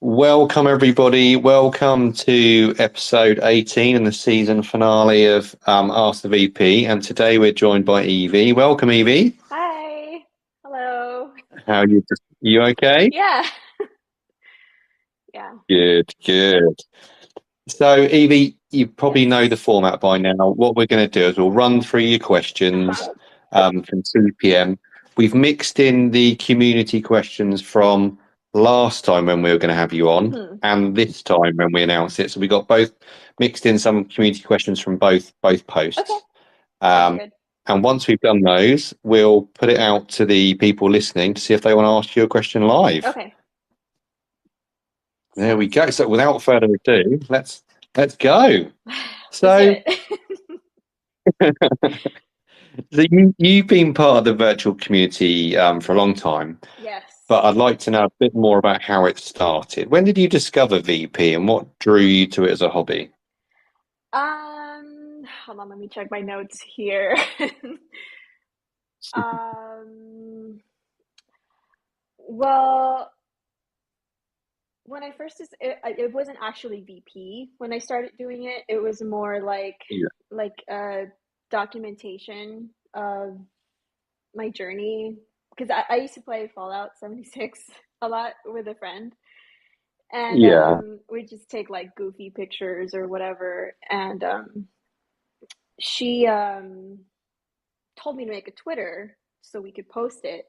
Welcome, everybody. Welcome to episode 18 and the season finale of Ask the VP. And today we're joined by Evey. Welcome, Evey. Hi. Hello. How are you? You okay? Yeah. Yeah. Good, good. So, Evey, you probably know the Yes. format by now. What we're going to do is we'll run through your Uh-huh. questions from 2 p.m. We've mixed in the community questions from last time when we were going to have you on Hmm. and this time when we announced it. So we got both mixed in some community questions from both Okay. posts. Sounds Um, good. and once we've done those, we'll put it out to the people listening to see if they want to ask you a question live. Okay. There we Sounds go. good. So without further ado, let's go. Let's do So it. So you've been part of the virtual community for a long time, but Yes. I'd like to know a bit more about how it started. When did you discover VP and what drew you to it as a hobby? Hold on, let me check my notes here. Um, well, when I first it wasn't actually VP when I started doing it. It was more Yeah. like a documentation of my journey because I used to play Fallout 76 a lot with a friend, and Yeah. we just take like goofy pictures or whatever. And she told me to make a Twitter so we could post it,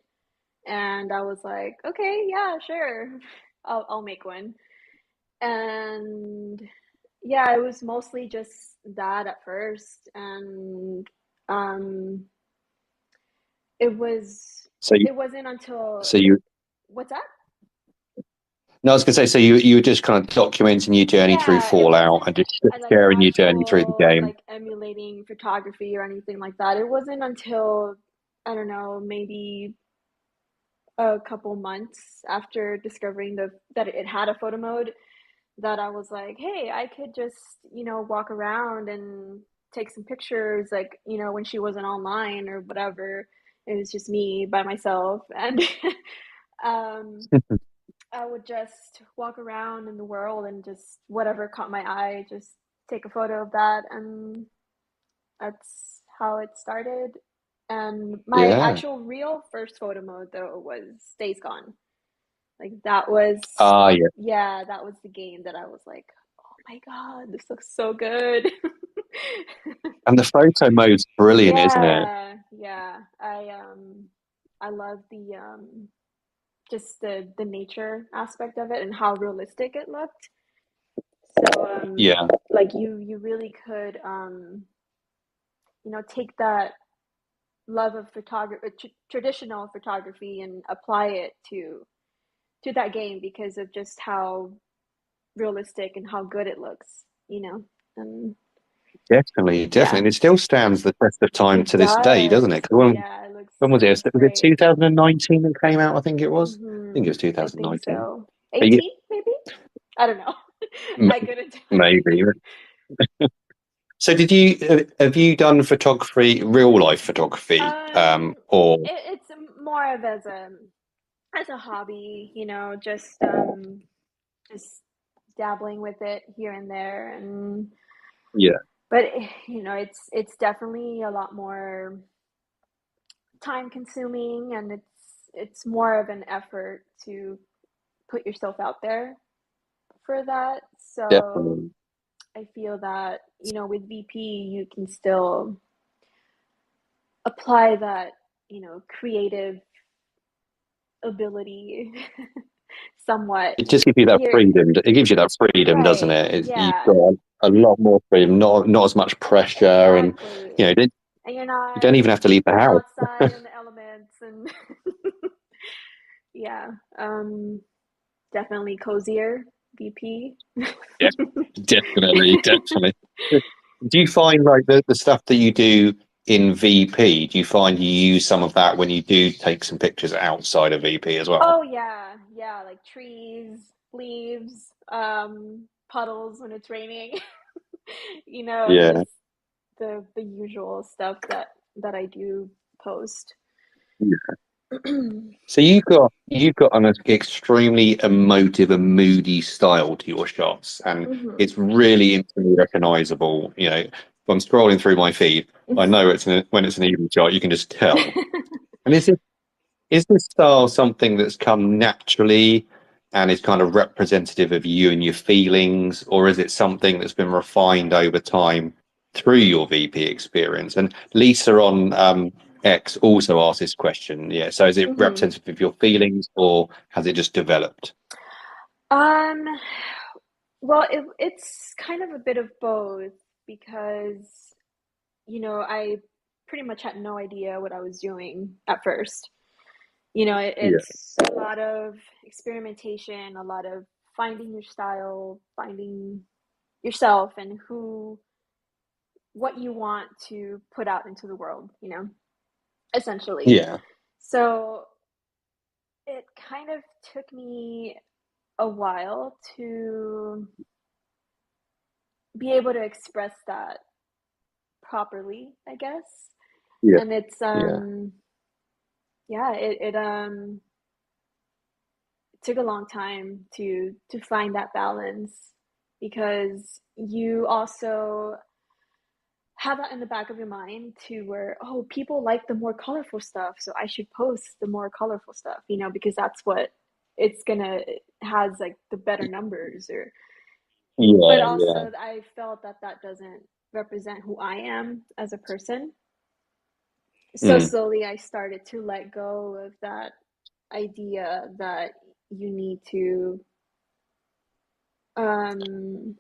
and I was like, okay, yeah, sure, I'll make one. And yeah, it was mostly just that at first, and um, it was So you, it wasn't until so you, what's that? no, I was going to say, so you were just kind of documenting your journey through Yeah, it Fallout wasn't and just like sharing your journey through the actual game. like emulating photography or anything like that. It wasn't until I don't know, maybe a couple months after discovering the that it had a photo mode that I was like, hey, I could just, walk around and take some pictures, like, when she wasn't online or whatever. It was just me by myself. And um, I would just walk around in the world and just whatever caught my eye, just take a photo of that. And that's how it started. And my Yeah. actual real first photo mode, though, was Days Gone. Like, that was, Ah, yeah. yeah, that was the game that I was like, oh my God, this looks so good. And the photo mode's brilliant, isn't it? Yeah, yeah. I love the just the nature aspect of it and how realistic it looked. So Yeah, like you really could take that love of photography, traditional photography, and apply it to that game because of just how realistic and how good it looks, And definitely, definitely. yeah, And it still stands the test of time it to this day, doesn't does. it? 'Cause Yeah, when was it it? looks Was it great. 2019 that came out? I think it was. I think it was I think 2019. so. But yeah, 18 maybe? I don't know. I may- couldn't tell you. maybe. So, have you done photography, real life photography, or It's more of as a hobby, just dabbling with it here and there, and yeah, but it's definitely a lot more time consuming, and it's more of an effort to put yourself out there for that. So definitely, I feel that, with VP you can still apply that, creative ability somewhat it just gives you that here. freedom. It gives you that freedom, doesn't Right. it? You've Yeah, got a lot more freedom, not as much pressure, and exactly. you know, And you don't even have to leave the you're not house. outside in the elements, and yeah, definitely cozier VP. Yeah, definitely, definitely. Do you find like the stuff that you do in VP, do you find you use some of that when you do take some pictures outside of VP as well? Oh yeah, yeah, like trees, leaves, puddles when it's raining. Yeah, Just the usual stuff that I do post. So you've got an extremely emotive and moody style to your shots, and Hmm. it's really instantly recognizable. If I'm scrolling through my feed, I know when it's an evening shot. You can just tell. And is this style something that's come naturally and is kind of representative of you and your feelings, or is it something that's been refined over time through your VP experience? And Lisa on X also asked this question. Yeah, so is it Hmm. representative of your feelings, or has it just developed? Um, well, it's kind of a bit of both because, I pretty much had no idea what I was doing at first. Yeah, It's a lot of experimentation, a lot of finding your style, finding yourself and what you want to put out into the world, essentially. yeah, So it kind of took me a while to be able to express that properly, I guess. yeah, And it's yeah, yeah, it took a long time to find that balance because you also have that in the back of your mind to where, oh, people like the more colorful stuff, so I should post the more colorful stuff, because that's what it's gonna has like the better numbers or but yeah, yeah. also I felt that that doesn't represent who I am as a person. So Mm, slowly I started to let go of that idea that you need to um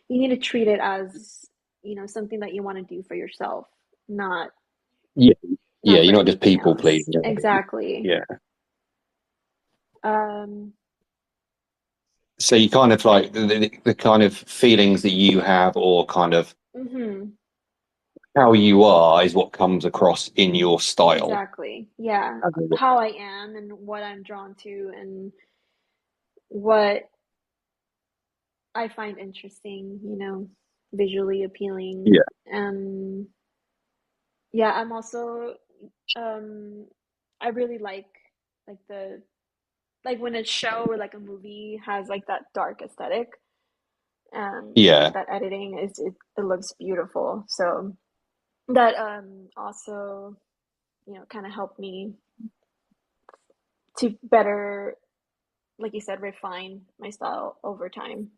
you need to treat it as, something that you want to do for yourself, not yeah, yeah. not for You're not just anything people else. pleasing. Exactly. Yeah. Um, So you kind of like the kind of feelings that you have, or kind of mhm, how you are, is what comes across in your style. exactly. Yeah. Okay. How I am and what I'm drawn to and what I find interesting, visually appealing. Yeah, And yeah, I'm also um I really like the like when a show or like a movie has like that dark aesthetic and yeah, that editing it looks beautiful. So that also, kind of helped me to better, like you said, refine my style over time.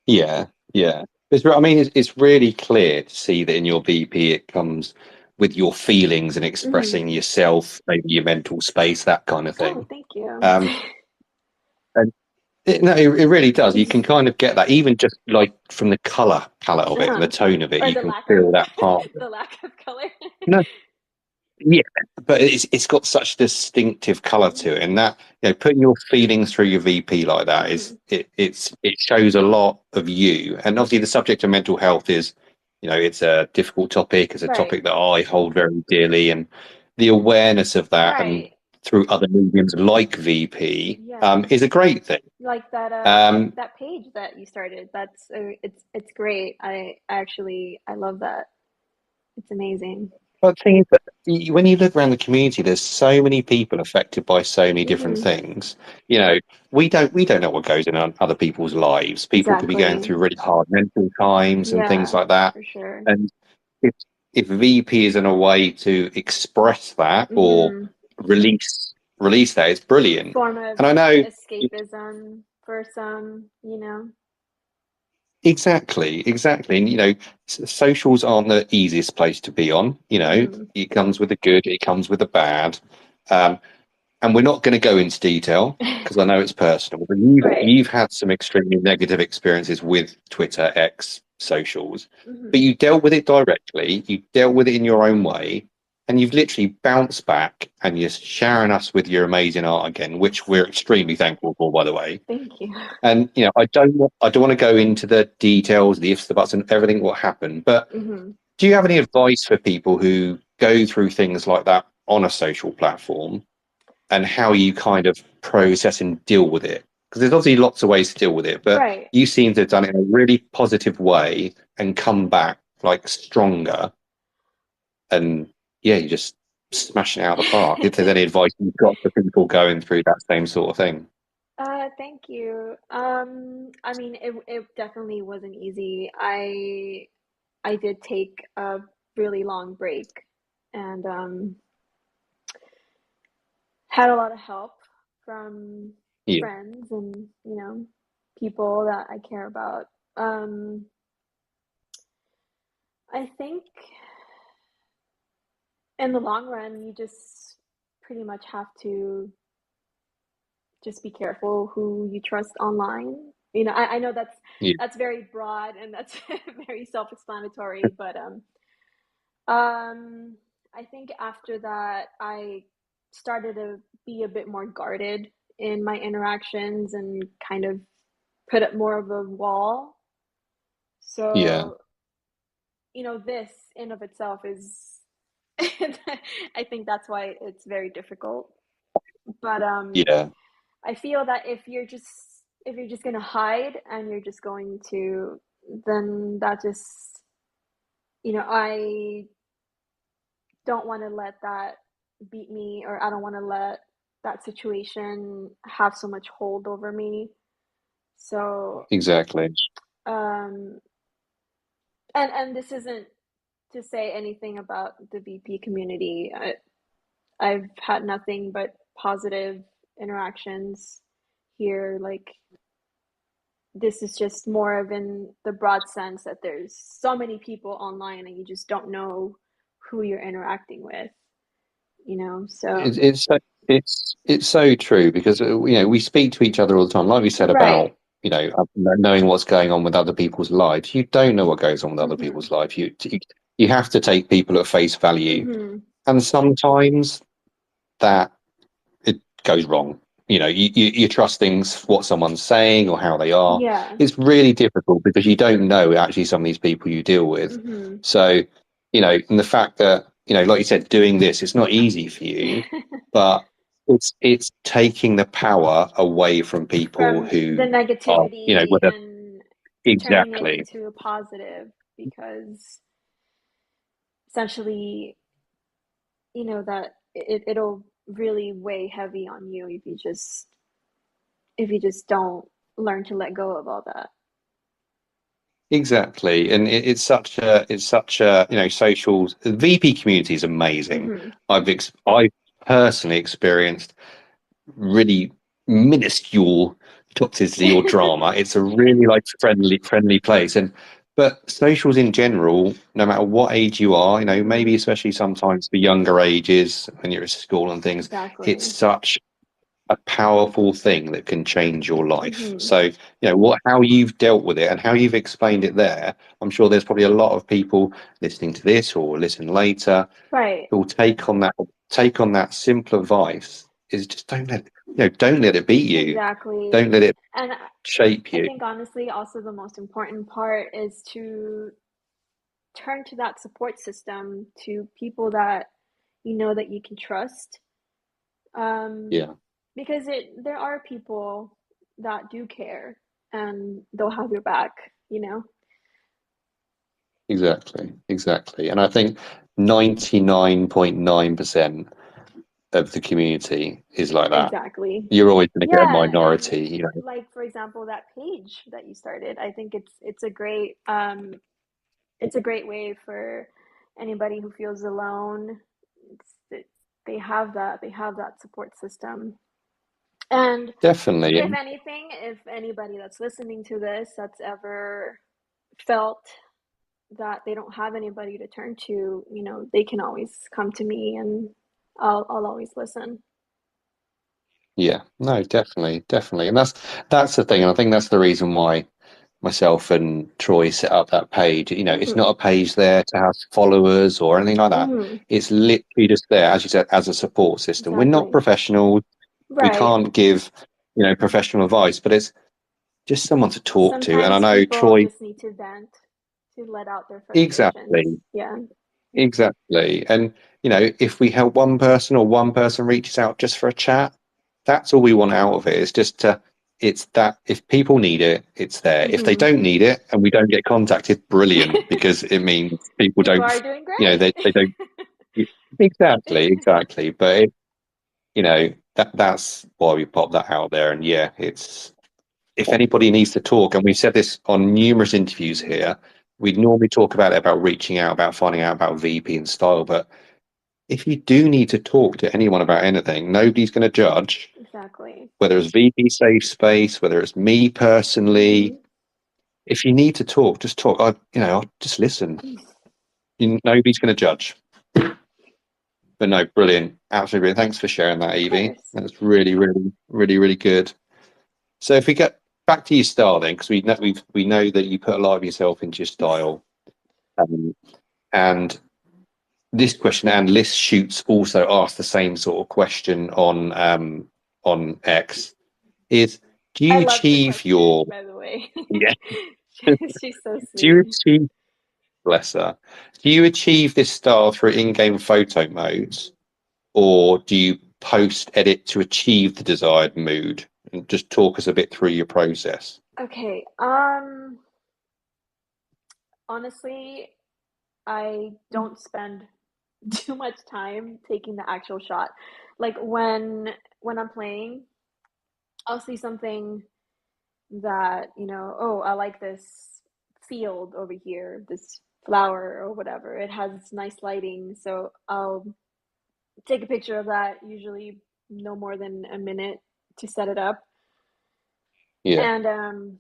yeah, yeah. I mean, it's really clear to see that in your VP it comes with your feelings and Hmm. expressing yourself, maybe your mental space, that kind of Oh, thing. thank you. Um, and no, it really does. You can kind of get that even just like from the color palette of it and the Uh-huh. tone of it. Or You the can lack of feel that part. the lack of color. No, yeah, but it's got such distinctive color to it, Hmm. and that putting your feelings through your VP like that is Hmm. it shows a lot of you. And obviously, the subject of mental health is, it's a difficult topic. It's a Right. topic that I hold very dearly, and the awareness of that and Right. through other mediums like VP Yeah. is a great thing. Like Um, that page that you started. That's it's great. I actually I love that. It's amazing. But the thing is that when you look around the community, there's so many people affected by so many different Hmm. things. You know, we don't know what goes on other people's lives. People could be going Exactly. through really hard mental times and things Yeah, like that. for sure. And if if VP is in a way to express that or Hmm. release that, it's brilliant. Form of And I know escapism for some. exactly. And socials aren't the easiest place to be on. Hmm. It comes with the good, it comes with the bad. Um, and we're not going to go into detail because I know it's personal, but Right. you've had some extremely negative experiences with Twitter, X, socials, but Hmm. you dealt with it directly, you dealt with it in your own way, and you've literally bounced back and you're sharing us with your amazing art again, which we're extremely thankful for, by the way. Thank you. And I don't want to go into the details, the ifs, the buts, and everything what happened, but Hmm. do you have any advice for people who go through things like that on a social platform, and how you kind of process and deal with it? Because there's obviously lots of ways to deal with it, but Right. you seem to have done it in a really positive way and come back like stronger. And yeah, you just smashing it out of the park. If there's any advice you've got for people going through that same sort of thing. Thank you. I mean, it definitely wasn't easy. I did take a really long break and had a lot of help from Yeah, friends and, people that I care about. Um, I think in the long run, you just pretty much have to just be careful who you trust online. I know yeah, that's very broad and that's very self-explanatory, but I think after that I started to be a bit more guarded in my interactions and kind of put up more of a wall. yeah, So, this in of itself is I think that's why it's very difficult. But yeah, I feel that if you're just gonna hide and you're just going to then that just I don't want to let that beat me, or I don't want to let that situation have so much hold over me. So exactly. um and this isn't to say anything about the VP community. I've had nothing but positive interactions here. Like, this is just more of in the broad sense that there's so many people online and you just don't know who you're interacting with, so It, it's so- it's so true because we speak to each other all the time. Like we said right. about knowing what's going on with other people's lives. You don't know what goes on with other Mhm. people's lives. You have to take people at face value, Mhm. and sometimes that it goes wrong. You're trusting what someone's saying or how they are. Yeah. It's really difficult because you don't know actually some of these people you deal with. Mhm. So, and the fact that, like you said, doing this, it's not easy for you, but it's taking the power away from people From the who are, negativity whether and turning it exactly, into a positive, because essentially, that it'll really weigh heavy on you if you just don't learn to let go of all that. exactly. And it's such a social VP community is amazing. Mhm. I've personally experienced really minuscule toxicity or drama. It's a really like friendly place. And but socials in general, no matter what age you are, maybe Mhm. especially sometimes for younger ages when you're at school and things, it's Exactly. such a powerful thing that can change your life. Mhm. So, how you've dealt with it and how you've explained it there, I'm sure there's probably a lot of people listening to this or listen later Right. who'll take on that simple advice is just don't let it beat you. Exactly. Don't let it And shape I you. think honestly also the most important part is to turn to that support system, to people that that you can trust. Um, Yeah, because there are people that do care and they'll have your back. exactly. And I think 99.9% of the community is like that. Exactly. You're always going to get a Yeah, and minority. like for example that page that you started, I think it's a great way for anybody who feels alone. It's, they have that support system. And Definitely. if And anything, if anybody that's listening to this that's ever felt that they don't have anybody to turn to, they can always come to me and I'll always listen. yeah, no, definitely. And that's the thing. And I think that's the reason why myself and Troy set up that page. It's Hmm. not a page there to have followers or anything like that. Hmm. It's literally just there, as you said, as a support system. We're not Exactly. professionals. We Right. can't give, professional advice, but it's just someone to talk to. And I Sometimes know people Troy, just need to vent, to let out their frustrations. exactly, Yeah. exactly. And, if we help one person or one person reaches out just for a chat, that's all we want out of it. It's that if people need it, it's there. If they Hmm. don't need it and we don't get contacted, brilliant, because it means people People don't, are doing great. they don't. Exactly. But that's why we pop that out there. And yeah, it's if anybody needs to talk, and we've said this on numerous interviews Mhm. here, we normally talk about it, about reaching out, about finding out about VP and style. But if you do need to talk to anyone about anything, nobody's going to judge Exactly. whether it's VP Safe Space, whether it's me personally. Hmm. If you need to talk, just talk. I'll just listen. Nobody's going to judge. But no, brilliant, absolutely brilliant. Thanks for sharing that, Of Evie. course. That's really good. So if we get back to your style then, because we know that you put a lot of yourself into your style, um, and this question and Liz Shoots also asked the same sort of question on X. Is do I you love the achieve your question, by the way. yeah? She's so Do you sweet. achieve bless her? Do you achieve this style through in-game photo modes, or do you post edit to achieve the desired mood? And just talk us a bit through your process. Okay, honestly, I don't spend too much time taking the actual shot. Like when I'm playing, I'll see something that, oh, I like this field over here, this flower or whatever. It has nice lighting, so I'll take a picture of that, usually no more than a minute to set it up. Yeah, And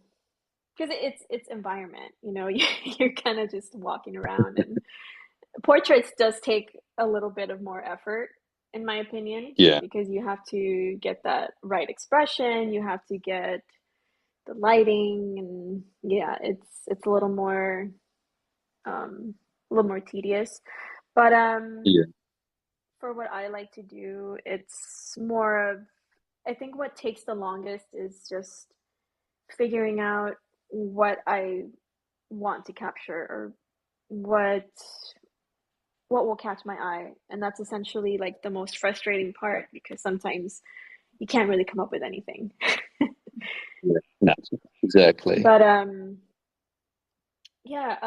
because it's environment, you're kind of just walking around, and portraits does take a little bit of more effort, in my opinion, yeah, because you have to get that right expression, you have to get the lighting, and yeah, it's a little more tedious. But yeah, for what I like to do, it's more of, I think what takes the longest is just figuring out what I want to capture, or what what will catch my eye. And that's essentially like the most frustrating part, because sometimes you can't really come up with anything. yeah. No, exactly. But yeah,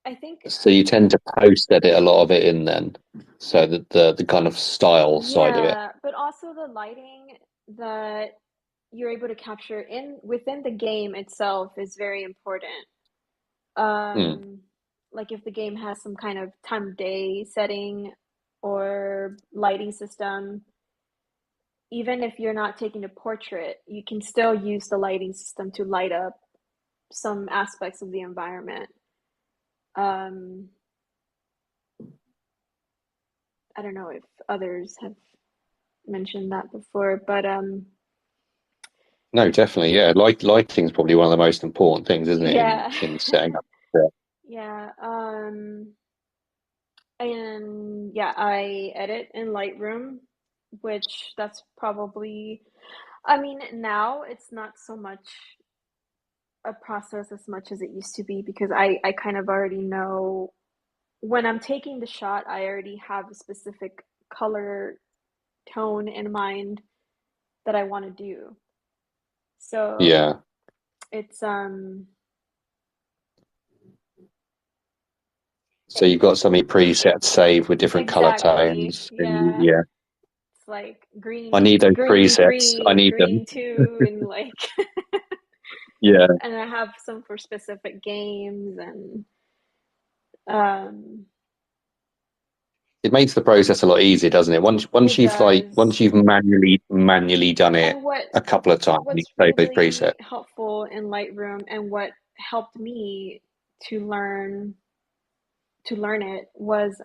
I think, So you tend to post edit a lot of it in then, so that the kind of style side of it. yeah, but also the lighting that you're able to capture in within the game itself is very important. Mm, Um, like if the game has some kind of time of day setting or lighting system, even if you're not taking a portrait, you can still use the lighting system to light up some aspects of the environment. Um, I don't know if others have mentioned that before, but no, definitely, yeah. Lighting is probably one of the most important things, isn't it, in yeah. in setting up. Yeah, Yeah, and yeah, I edit in Lightroom, which that's probably, I mean, now it's not so much a process as much as it used to be, because I kind of already know when I'm taking the shot, I already have a specific color tone in mind that I want to do. So yeah. it's So you've got so many presets saved with different color exactly, tones, and yeah. yeah, It's like I green, need those green presets. I 3 and need them. green 2, and like Yeah, and I have some for specific games, and um it makes the process a lot easier, doesn't it? Once it you've like does. once you've manually done it And what a couple of times, you what's save those presets. really helpful in Lightroom, and what helped me to learn it, was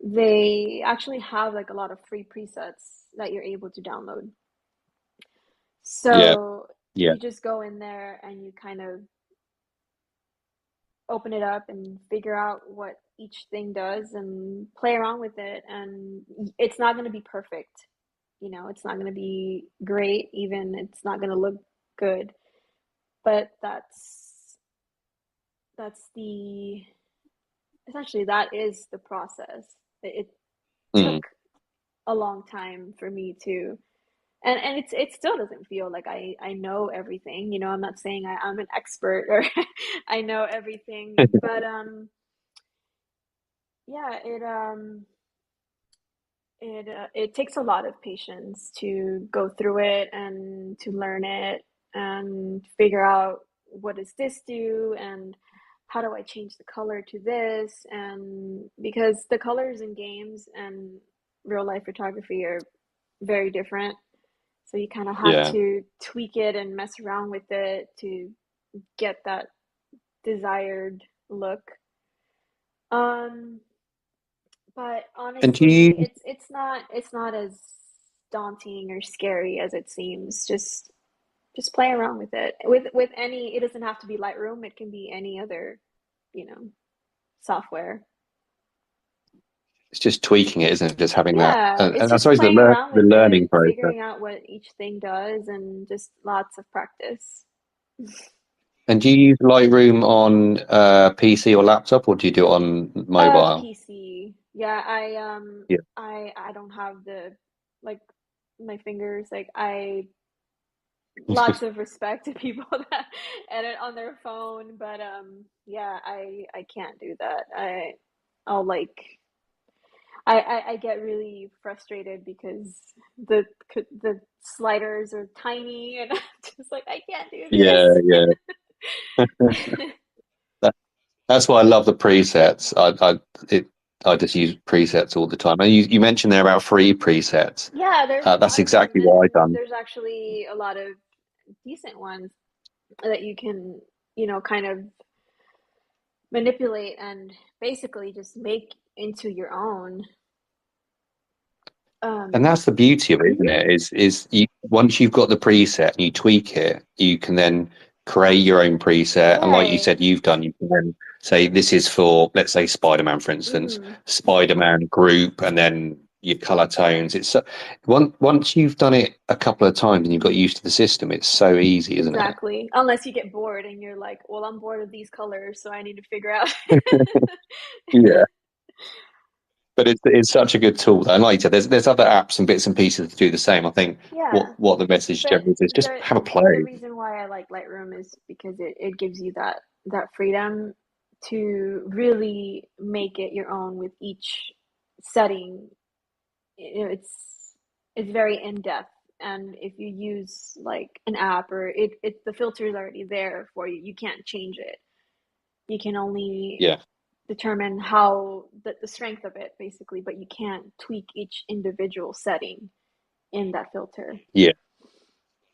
they actually have like a lot of free presets that you're able to download. Yeah, So yeah, you just go in there and you kind of open it up and figure out what each thing does and play around with it. And it's not going to be perfect. It's not going to be great, even it's not going to look good. But that's the essentially that is the process. It mm, took a long time for me to, and it still doesn't feel like I know everything. I'm not saying I'm, an expert, or I know everything, but yeah, it takes a lot of patience to go through it and to learn it and figure out what does this do and how do I change the color to this, and because the colors in games and real life photography are very different, so you kind of have Yeah. to tweak it and mess around with it to get that desired look. Um, but And do honestly, you it's not as daunting or scary as it seems. Just play around with it. With any, it doesn't have to be Lightroom. It can be any other, you know, software. it's just tweaking it, isn't it? Just having that, Yeah, and it's I just suppose playing around the with learning it, process. figuring out what each thing does, and just lots of practice. And do you use Lightroom on PC or laptop, or do you do it on mobile? PC. Yeah, Yeah. I don't have the like my fingers. Like I lots of respect to people that edit on their phone, but yeah, I can't do that. I'll like I get really frustrated because the the sliders are tiny and I'm just like I can't do Yeah, this. yeah. That, that's why I love the presets. I just use presets all the time. And you mentioned there about free presets. Yeah, there's a That's lot of them, exactly what I've and done. there's actually a lot of decent ones that you can, kind of manipulate and basically just make into your own. And Um, that's the beauty of it, isn't mhm. it? Is you, once you've got the preset and you tweak it, you can then create your own preset. And like you Right. said, you've done, you can then say this is for, let's say, Spider-Man, for instance, Hmm. Spider-Man group, and then your color tones. It's once you've done it a couple of times and you've got used to the system, it's so easy, isn't it? Exactly. Unless you get bored and you're like, well, I'm bored of these colors, so I need to figure out. Yeah. But it's such a good tool. And like you said, there's other apps and bits and pieces to do the same. I think Yeah. what the message The generally is just the have a the play. reason why I like Lightroom is because it gives you that freedom to really make it your own with each setting. It's very in depth, and if you use like an app or it the filter is already there for you. You can't change it. You can only Yeah. determine how the strength of it basically, but you can't tweak each individual setting in that filter. Yeah.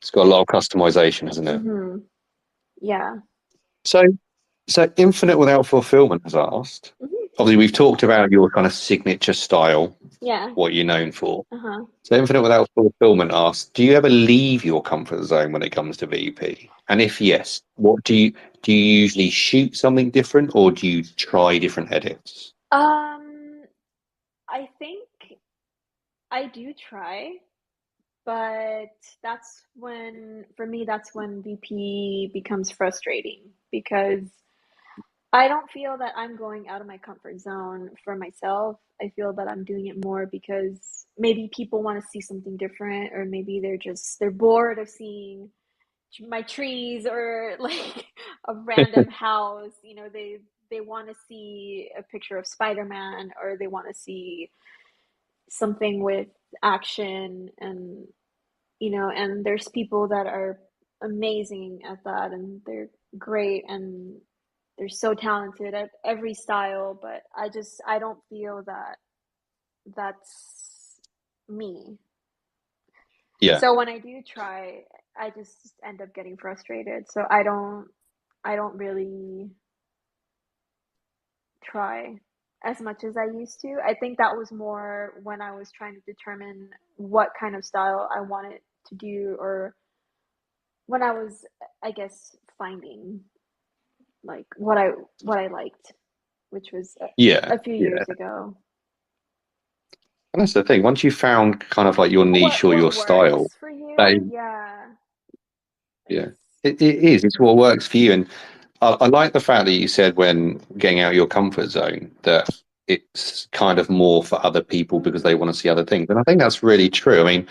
It's got a lot of customization, hasn't it? Mm-hmm. Yeah. So, so Infinite Without Fulfillment has asked. Mm-hmm. Obviously, we've talked about your kind of signature style, Yeah. what you're known for. Uh-huh. So, Infinite Without Fulfillment asks, do you ever leave your comfort zone when it comes to VP? And if yes, what do you usually shoot something different, or do you try different edits? Um, I think I do try, but for me, that's when VP becomes frustrating because I don't feel that I'm going out of my comfort zone for myself. I feel that I'm doing it more because maybe people want to see something different, or maybe they're bored of seeing my trees or like a random house. They want to see a picture of Spider-Man, or they want to see something with action, and there's people that are amazing at that, and they're great, and they're so talented at every style, but I don't feel that that's me. Yeah. So when I do try, I just end up getting frustrated. So I don't really try as much as I used to. I think that was more when I was trying to determine what kind of style I wanted to do, or when I was, I guess, finding like what I liked, which was Yeah. a few Yeah. years ago. And that's the thing. Once you've found kind of like your niche or your What style, works for that you? is, Yeah, yeah, it's it is. It's what works for you. And I like the fact that you said when getting out of your comfort zone that it's kind of more for other people because they mm-hmm, want to see other things. And I think that's really true. I mean,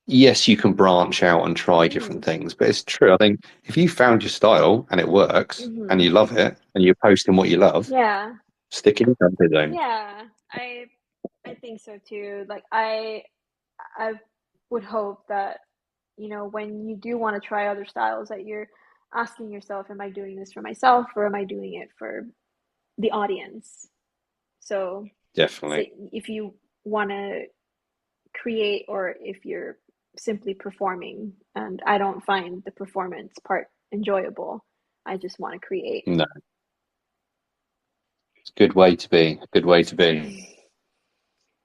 yes, you can branch out and try mm-hmm, different things, but it's true. I think if you found your style and it works and mm-hmm. you love it and you're posting what you love, Yeah. stick in your comfort zone. Yeah, I think so too. Like I would hope that, when you do want to try other styles, that you're asking yourself, am I doing this for myself or am I doing it for the audience? So, Definitely. say if you want to create or if you're simply performing and I don't find the performance part enjoyable, I just want to create. No, it's a good way to be. A good way to be.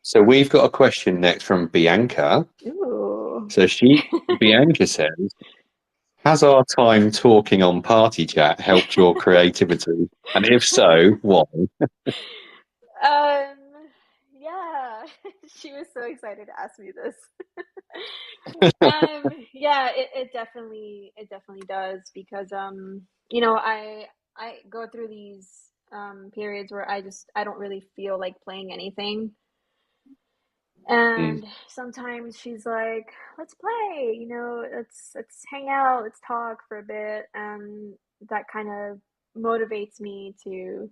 So we've got a question next from Bianca. Ooh. So Bianca says, has our time talking on Party Chat helped your creativity? And if so, why? Um, yeah, she was so excited to ask me this. Yeah, it definitely does because I go through these periods where I don't really feel like playing anything. Mm, And sometimes she's like, "Let's play, let's hang out, let's talk for a bit." And that kind of motivates me to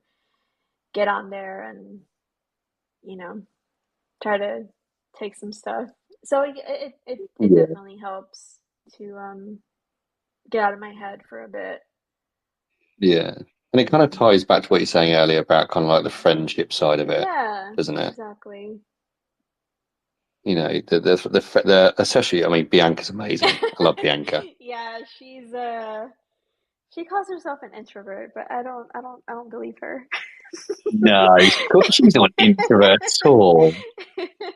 get on there and, you know, try to take some stuff. So it yeah, definitely helps to get out of my head for a bit. yeah. And it kind of ties back to what you're saying earlier about kind of like the friendship side of it, Yeah, doesn't it? exactly. You know, the especially, I mean, Bianca's amazing. I love Bianca. Yeah, she calls herself an introvert, but I don't believe her. No, she's not an introvert at all.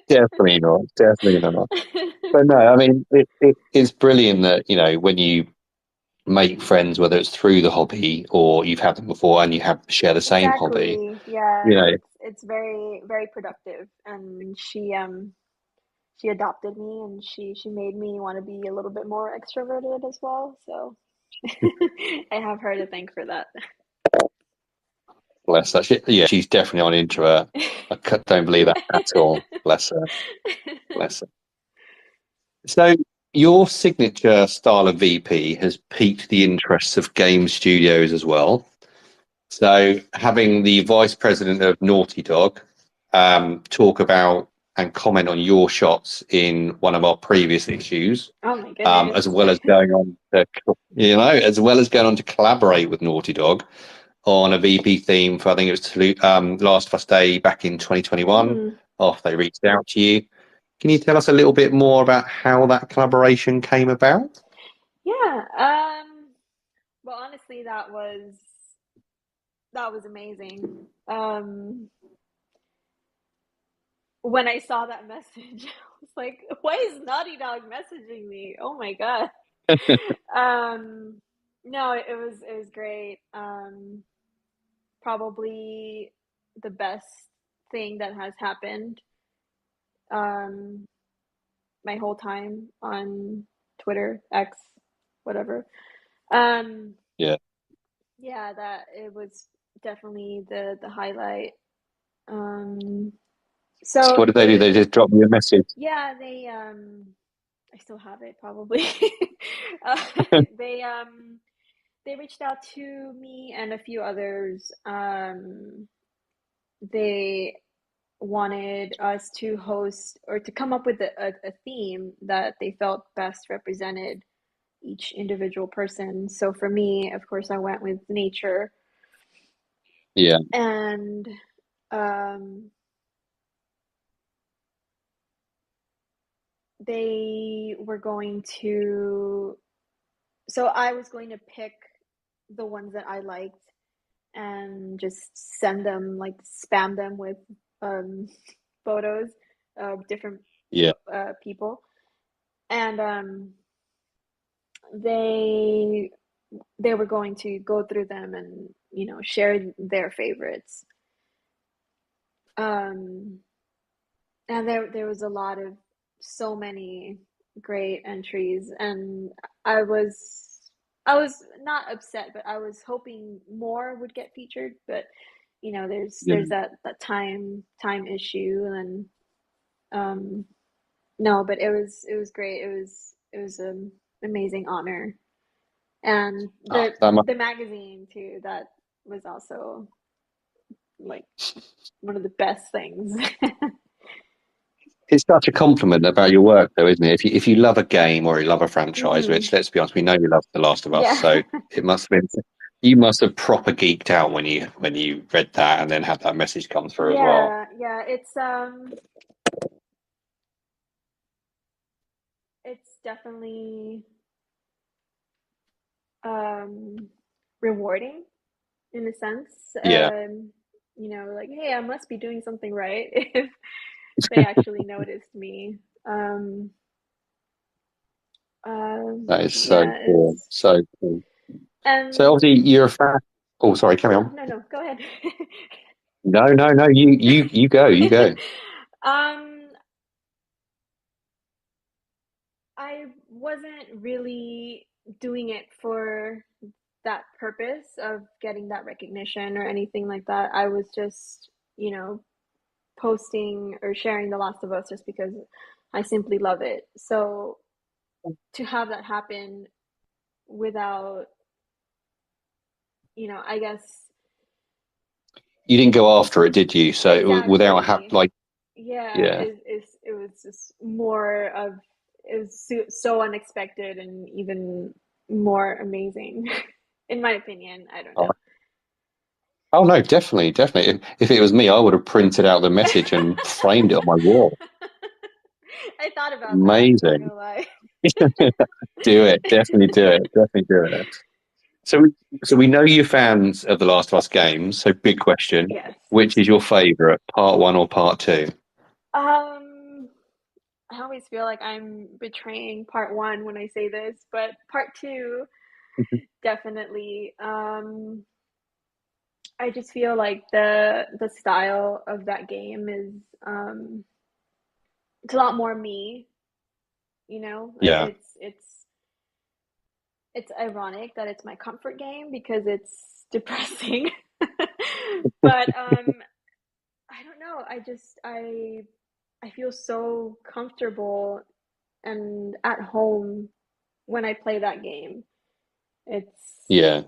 Definitely not. Definitely not. But no, I mean, it is brilliant that, when you make friends, whether it's through the hobby or you've had them before and you have share the same hobby, Exactly. Yeah, you know, it's very very productive, and she adopted me, and she made me want to be a little bit more extroverted as well. So I have her to thank for that. bless her. Yeah, she's definitely not an introvert. Don't believe that at all. Bless her. Bless her. So, your signature style of VP has piqued the interests of game studios as well. So, having the vice president of Naughty Dog talk about and comment on your shots in one of our previous issues, Oh my goodness. as well as as well as going on to collaborate with Naughty Dog on a VP theme for I think it was Last of Us Day back in 2021. Hmm. After they reached out to you, can you tell us a little bit more about how that collaboration came about? Yeah. Well, honestly, that was amazing. When I saw that message, I was like, "Why is Naughty Dog messaging me? Oh my God." Um, no, it was great. Probably the best thing that has happened um my whole time on Twitter, X, whatever. Um, Yeah. yeah, that it was definitely the highlight. Um, So so what did they do? they They just dropped you a message. Yeah, I still have it probably. uh, they um they reached out to me and a few others. They wanted us to host or to come up with a theme that they felt best represented each individual person. So for me, of course, I went with nature, Yeah. and um, they were going to. So I was going to pick the ones that I liked and just send them, like spam them with um, photos of different Yeah. people, and they they were going to go through them and share their favorites. Um, and there was a lot of so many great entries, and I was I was not upset, but I was hoping more would get featured. But Yeah. there's that time issue, and um, no, but it was great. It was an amazing honor, and Oh, the that must, the magazine too. That was also like one of the best things. It's such a compliment about your work, though, isn't it? If you love a game or you love a franchise, Hmm. which let's be honest, we know you love The Last of Us, Yeah. so it must have been you must have proper geeked out when you read that and then had that message come through as well. Yeah, yeah, it's definitely um rewarding in a sense. Yeah, Like, hey, I must be doing something right if they actually noticed me. Um that is so yeah, cool, it's so cool. So and obviously you're a fan. Oh, sorry, carry no, on. no, no, go ahead. No, no, no. You go, you go. um I wasn't really doing it for that purpose of getting that recognition or anything like that. I was just, posting or sharing The Last of Us just because I simply love it. So to have that happen without, I guess You didn't go after it, did you? So without exactly. like, Yeah, yeah. it was just more of it was so unexpected and even more amazing, in my opinion. I don't Oh, know. oh, no, definitely, definitely. If it was me, I would have printed out the message and framed it on my wall. I thought about that, not Amazing. gonna lie. Do it. Definitely do it. Definitely do it. So, so we know you're fans of the Last of Us games. So, big question: Yes. which is your favourite, part one or part two? Um, I always feel like I'm betraying part one when I say this, but part two, definitely. I just feel like the style of that game is um it's a lot more me, Yeah, it's ironic that it's my comfort game because it's depressing. But I don't know, I feel so comfortable and at home when I play that game. It's yeah.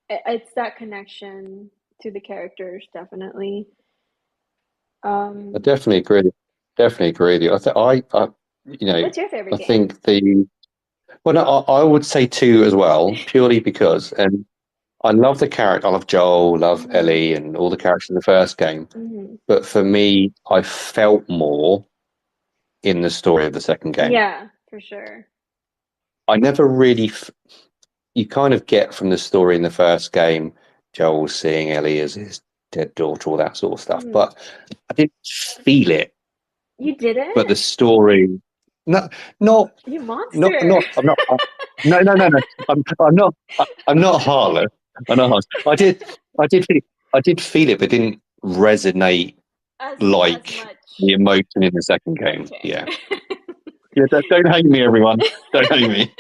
it's that connection to the characters, definitely. I Um, definitely agree. Definitely agree with you. You know, what's your favorite I game? think the well, no, I would say two as well, purely because, and I love the character. I love Joel, love Hmm. Ellie, and all the characters in the first game. Hmm. But for me, I felt more in the story of the second game. Yeah, for sure. I never really, you kind of get from the story in the first game, Joel seeing Ellie as his dead daughter, all that sort of stuff. Hmm. But I didn't feel it. You did But the it? story, no, not, You not, monster. not, I'm not, no, no, no, no. I'm not, I'm not heartless. I'm not heartless. I did feel, I did feel it, but didn't resonate As like much. the emotion in the second game. Okay. Yeah. Yeah, don't hate me, everyone. Don't hate me.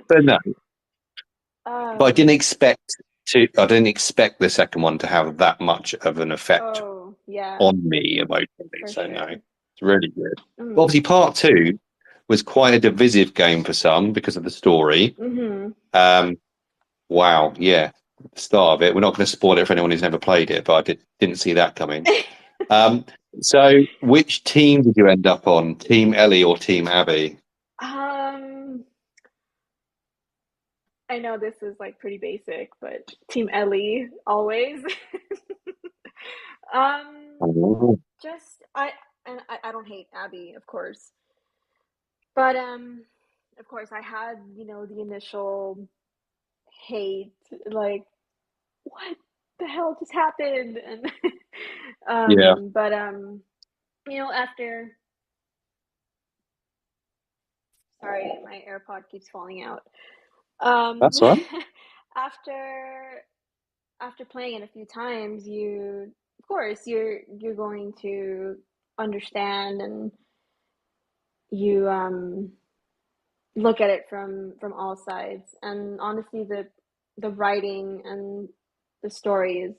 But no, but Um, I didn't expect the second one to have that much of an effect oh, yeah, on me emotionally. for So no, sure. it's really good. But Mm. obviously, part two was quite a divisive game for some because of the story. Hmm. Um, wow, yeah, the start of it. We're not going to spoil it for anyone who's never played it, but didn't see that coming. Um, so, which team did you end up on? Team Ellie or Team Abby? Um, I know this is like pretty basic, but Team Ellie always. Um, Oh, just I don't hate Abby, of course, but of course I had the initial hate, like what the hell just happened, and yeah, but after sorry, my AirPod keeps falling out. Um, that's all right. after playing it a few times, of course, you're going to understand and you look at it from all sides. And honestly, the writing and the story is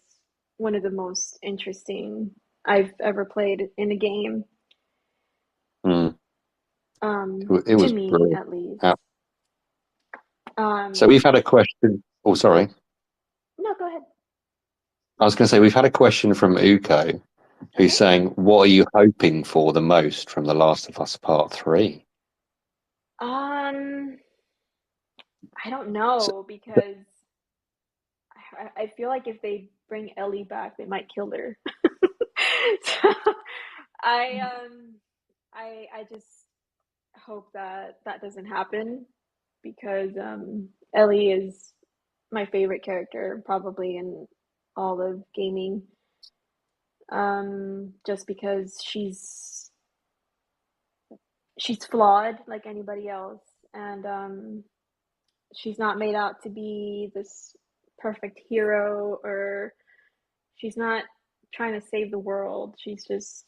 one of the most interesting I've ever played in a game. Mm, it To was me, brilliant. at least. Uh, so Um, we've had a question. Oh, sorry. no, go ahead. I was going to say we've had a question from Uko, who's Okay. saying, "What are you hoping for the most from The Last of Us Part 3?" Um, I don't So, know because I feel like if they bring Ellie back, they might kill her. So I I just hope that that doesn't happen because Ellie is my favorite character probably in all of gaming. Just because she's flawed like anybody else, and she's not made out to be this perfect hero, or she's not trying to save the world. She's just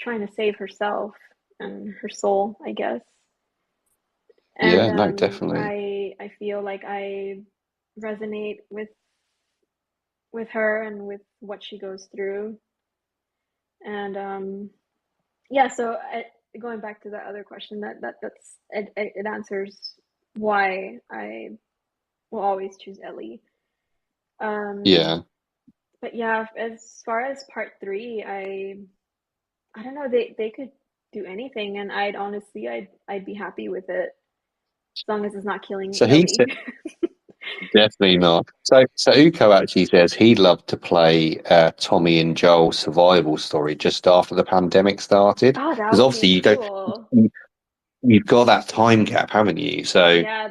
trying to save herself and her soul, I guess. And yeah, no, definitely. I feel like I resonate with her and with what she goes through. And yeah, so going back to the other question, that's it answers why I will always choose Ellie. Um, Yeah. but yeah, as far as part three, I don't know, they could do anything, and I'd be happy with it as long as it's not killing So he Ellie. said, definitely not. So Uko actually says he'd love to play Tommy and Joel's survival story just after the pandemic started, Oh, that because would obviously be you don't. cool. You've got that time gap, haven't you? So Yeah,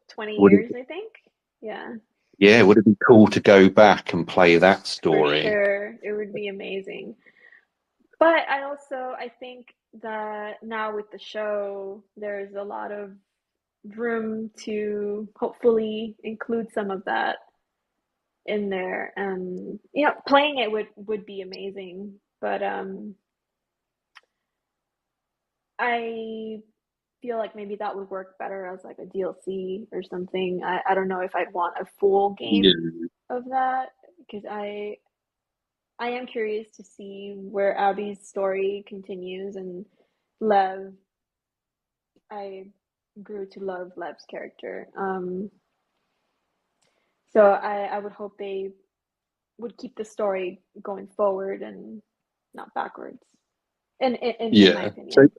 20 would years, it, I think. Yeah, yeah, would it be cool to go back and play that for story? sure. It would be amazing. But I think that now with the show, there's a lot of room to hopefully include some of that in there. And playing it would be amazing. But I feel like maybe that would work better as like a DLC or something. I don't know if I'd want a full Yeah, game of that because I am curious to see where Abby's story continues, and Lev. I grew to love Lev's character. So I would hope they would keep the story going forward and not backwards. In my yeah. So opinion.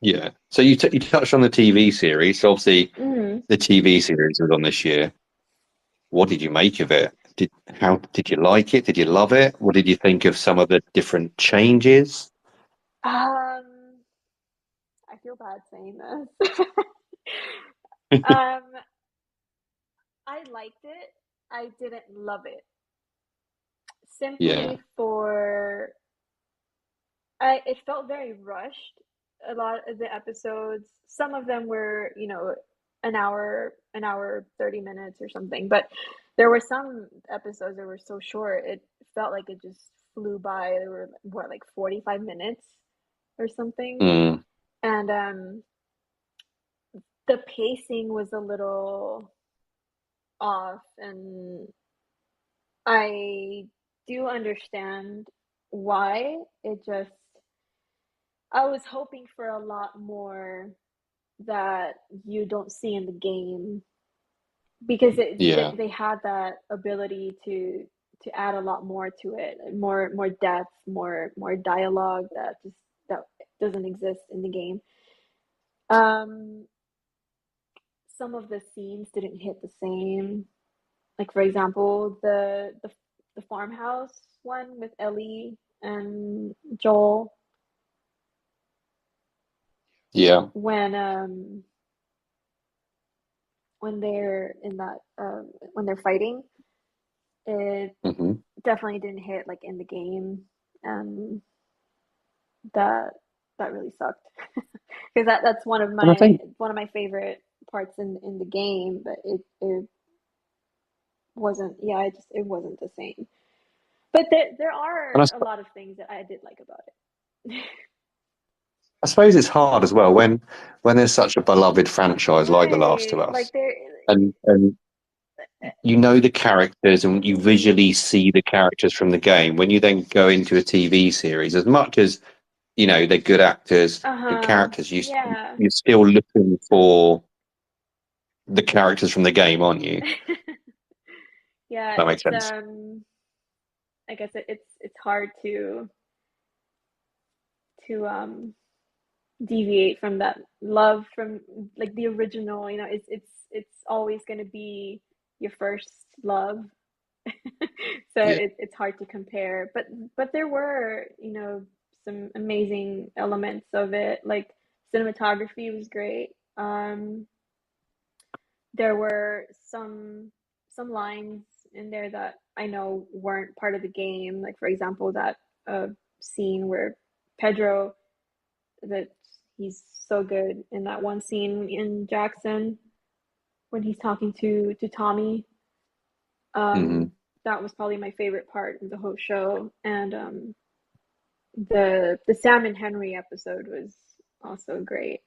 yeah, so you touched on the TV series. So obviously, Hmm. the TV series was on this year. What did you make of it? How did you like it? Did you love it? What did you think of some of the different changes? Um, I feel bad saying this. um, I liked it. I didn't love it Yeah, simply for I it felt very rushed. A lot of the episodes, some of them were, an hour, 30 minutes or something, but there were some episodes that were so short, it felt like it just flew by. There were what, like 45 minutes or something. mm, And the pacing was a little off, and I do understand why. It just I was hoping for a lot more that you don't see in the game because yeah, they had that ability to add a lot more to it, more depth, more dialogue that doesn't exist in the game. Um, some of the scenes didn't hit the same. Like for example, the farmhouse one with Ellie and Joel yeah. when they're in that when they're fighting, it Hmm. definitely didn't hit like in the game. Um, that that really sucked because that's And I think, one of my favorite parts in the game, but it wasn't. Yeah, it wasn't the same. But there and are a lot of things that I did like about it. I suppose it's hard as well when there's such a beloved franchise like The Last of Right, like Us, there. and you know the characters and you Mhm. visually see the characters from the game. When you then go into a TV series, as much as they're good actors, good Uh-huh. characters, Yeah. you're still looking for the characters from the game, aren't you? Yeah, That makes it's sense. I guess it's hard to deviate from that love from like the original, it's always going to be your first love. So Yeah. it's hard to compare, but there were, some amazing elements of it. Like cinematography was great. There were some lines in there that I know weren't part of the game. Like for example, that uh, scene where Pedro, that he's so good in that one scene in Jackson when he's talking to Tommy. Hmm. Um, that was probably my favorite part of the whole show, and the Sam and Henry episode was also great.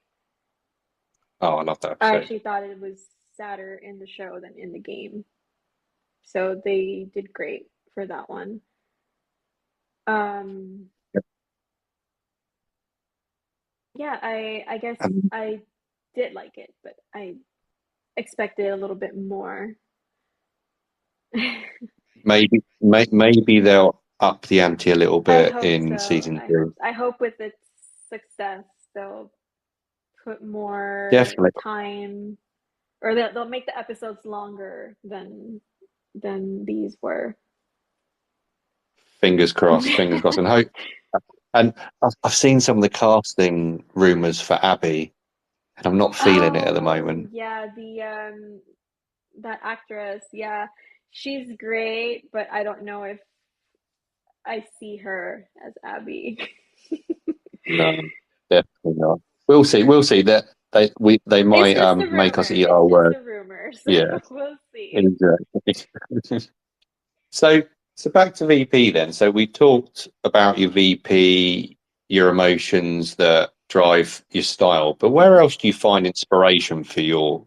Oh, I love that I episode. actually thought it was sadder in the show than in the game, so they did great for that one. Um, yeah, I guess And I did like it, but I expected a little bit more. maybe they'll up the ante a little I bit hope in so. season two. I hope with its success they'll put more Definitely. time, or they'll make the episodes longer than these were. Fingers crossed. Fingers crossed. And hope. And I've seen some of the casting rumors for Abby, and I'm not feeling it at the Oh moment. yeah, the that actress, yeah, she's great, but I don't know if I see her as Abby. No, definitely not. We'll see. We'll see. That they It's might just a make us rumor. eat It's our just words. a rumor, so Yeah, we'll see. exactly. So, so back to VP then. So we talked about your VP, your emotions that drive your style, but where else do you find inspiration for your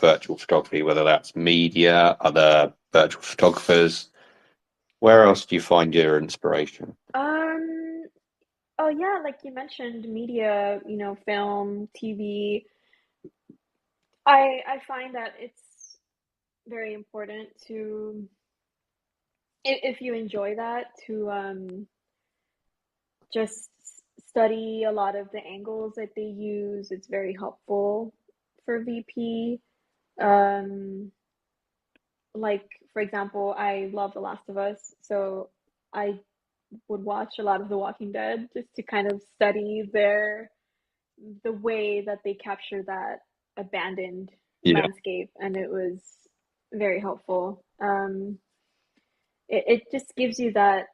virtual photography? Whether that's media, other virtual photographers, where else do you find your inspiration? Um, oh yeah, like you mentioned, media, film, TV. I find that it's very important to, if you enjoy that, to just study a lot of the angles that they use. It's very helpful for VP. Um, like for example, I love The Last of Us, so I would watch a lot of The Walking Dead just to kind of study the way that they capture that abandoned Yeah, landscape, and it was very helpful. It just gives you that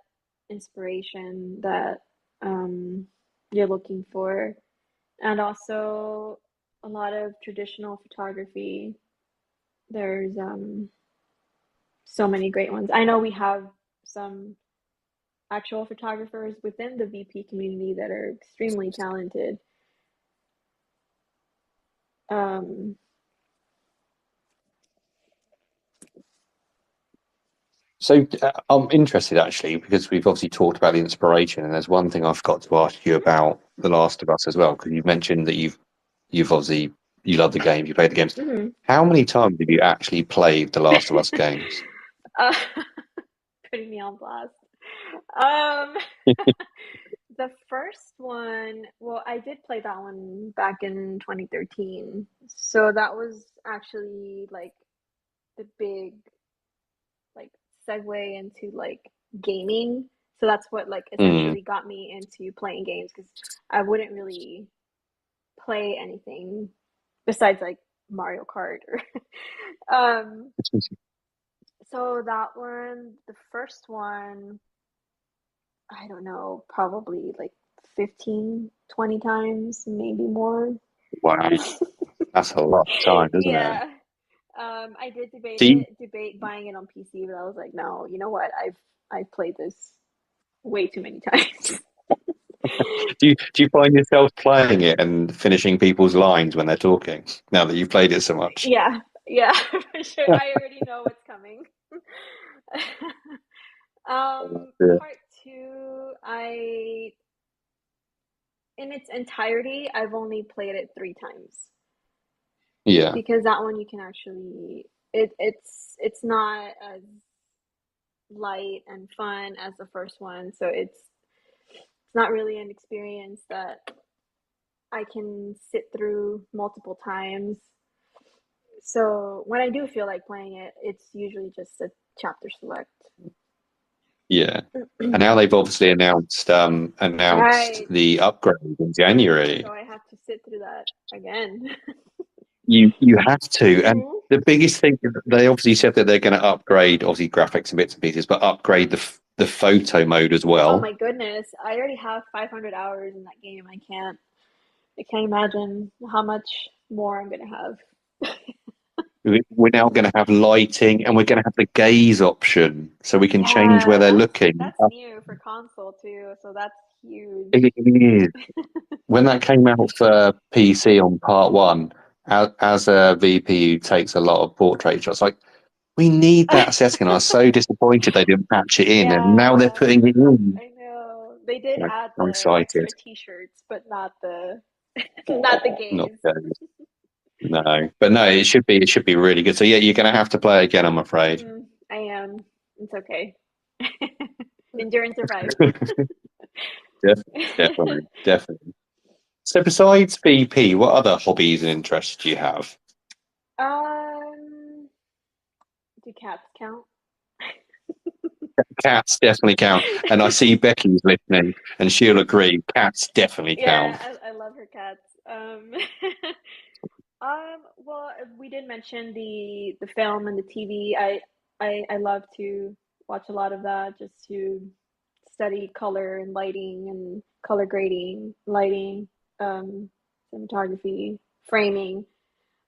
inspiration that um, you're looking for, and also a lot of traditional photography. There's so many great ones. I know we have some actual photographers within the VP community that are extremely talented. Um, so I'm interested actually because we've obviously talked about the inspiration, and there's one thing I forgot to ask you about The Last of Us as well, because you mentioned that you've obviously you love the game, you played the games. mhm. How many times have you actually played The Last of Us games? uh, Putting me on blast. Um, the first one, well, I did play that one back in 2013. So that was actually like the big like segue into like gaming. So that's what like Mm. essentially got me into playing games because I wouldn't really play anything besides like Mario Kart or so that one, the first one, I don't know, probably like 15, 20 times, maybe more. Wow, that's a lot of time, isn't it? Yeah. I did Do you, debate buying it on PC, but I was like, no, you know what? I've played this way too many times. do you find yourself playing it and finishing people's lines when they're talking now that you've played it so much? Yeah, yeah, for sure. I already know what's coming. Yeah. Part two, in its entirety, I've only played it 3 times Yeah. because that one you can actually. it's not as light and fun as the first one, so it's not really an experience that I can sit through multiple times. So when I do feel like playing it, it's usually just a chapter select. Yeah. And now they've obviously announced Right. the upgrade in January. So I have to sit through that again. You have to. And Mhm. the biggest thing, they obviously said that they're going to upgrade, obviously, graphics and bits and pieces, but upgrade the photo mode as Oh well. my goodness. I already have 500 hours in that game. I can't imagine how much more I'm gonna have. We're now going to have lighting, and we're going to have the gaze option, so we can change where Yeah, they're that's looking. that's new for console too, so that's huge. It is. When that came out for PC on part one, as a VP who takes a lot of portrait shots, like we need that setting. I was so disappointed they didn't patch it in, and now they're Yeah, putting it in. I know. They did Yeah, add I'm the excited. extra t-shirts, but not the not the Not gaze. good. No, but no, it should be really good. So yeah, you're going to have to play it again, I'm afraid. I am. It's okay. Endure and survive. Definitely, definitely. So besides VP, what other hobbies and interests do you have? Um, do cats count? Cats definitely count, and I see Becky's listening, and she'll agree. Cats definitely Yeah, count. I love her cats. Well, we did mention the film and the TV. I love to watch a lot of that just to study color and lighting and color grading, lighting, um, cinematography, framing.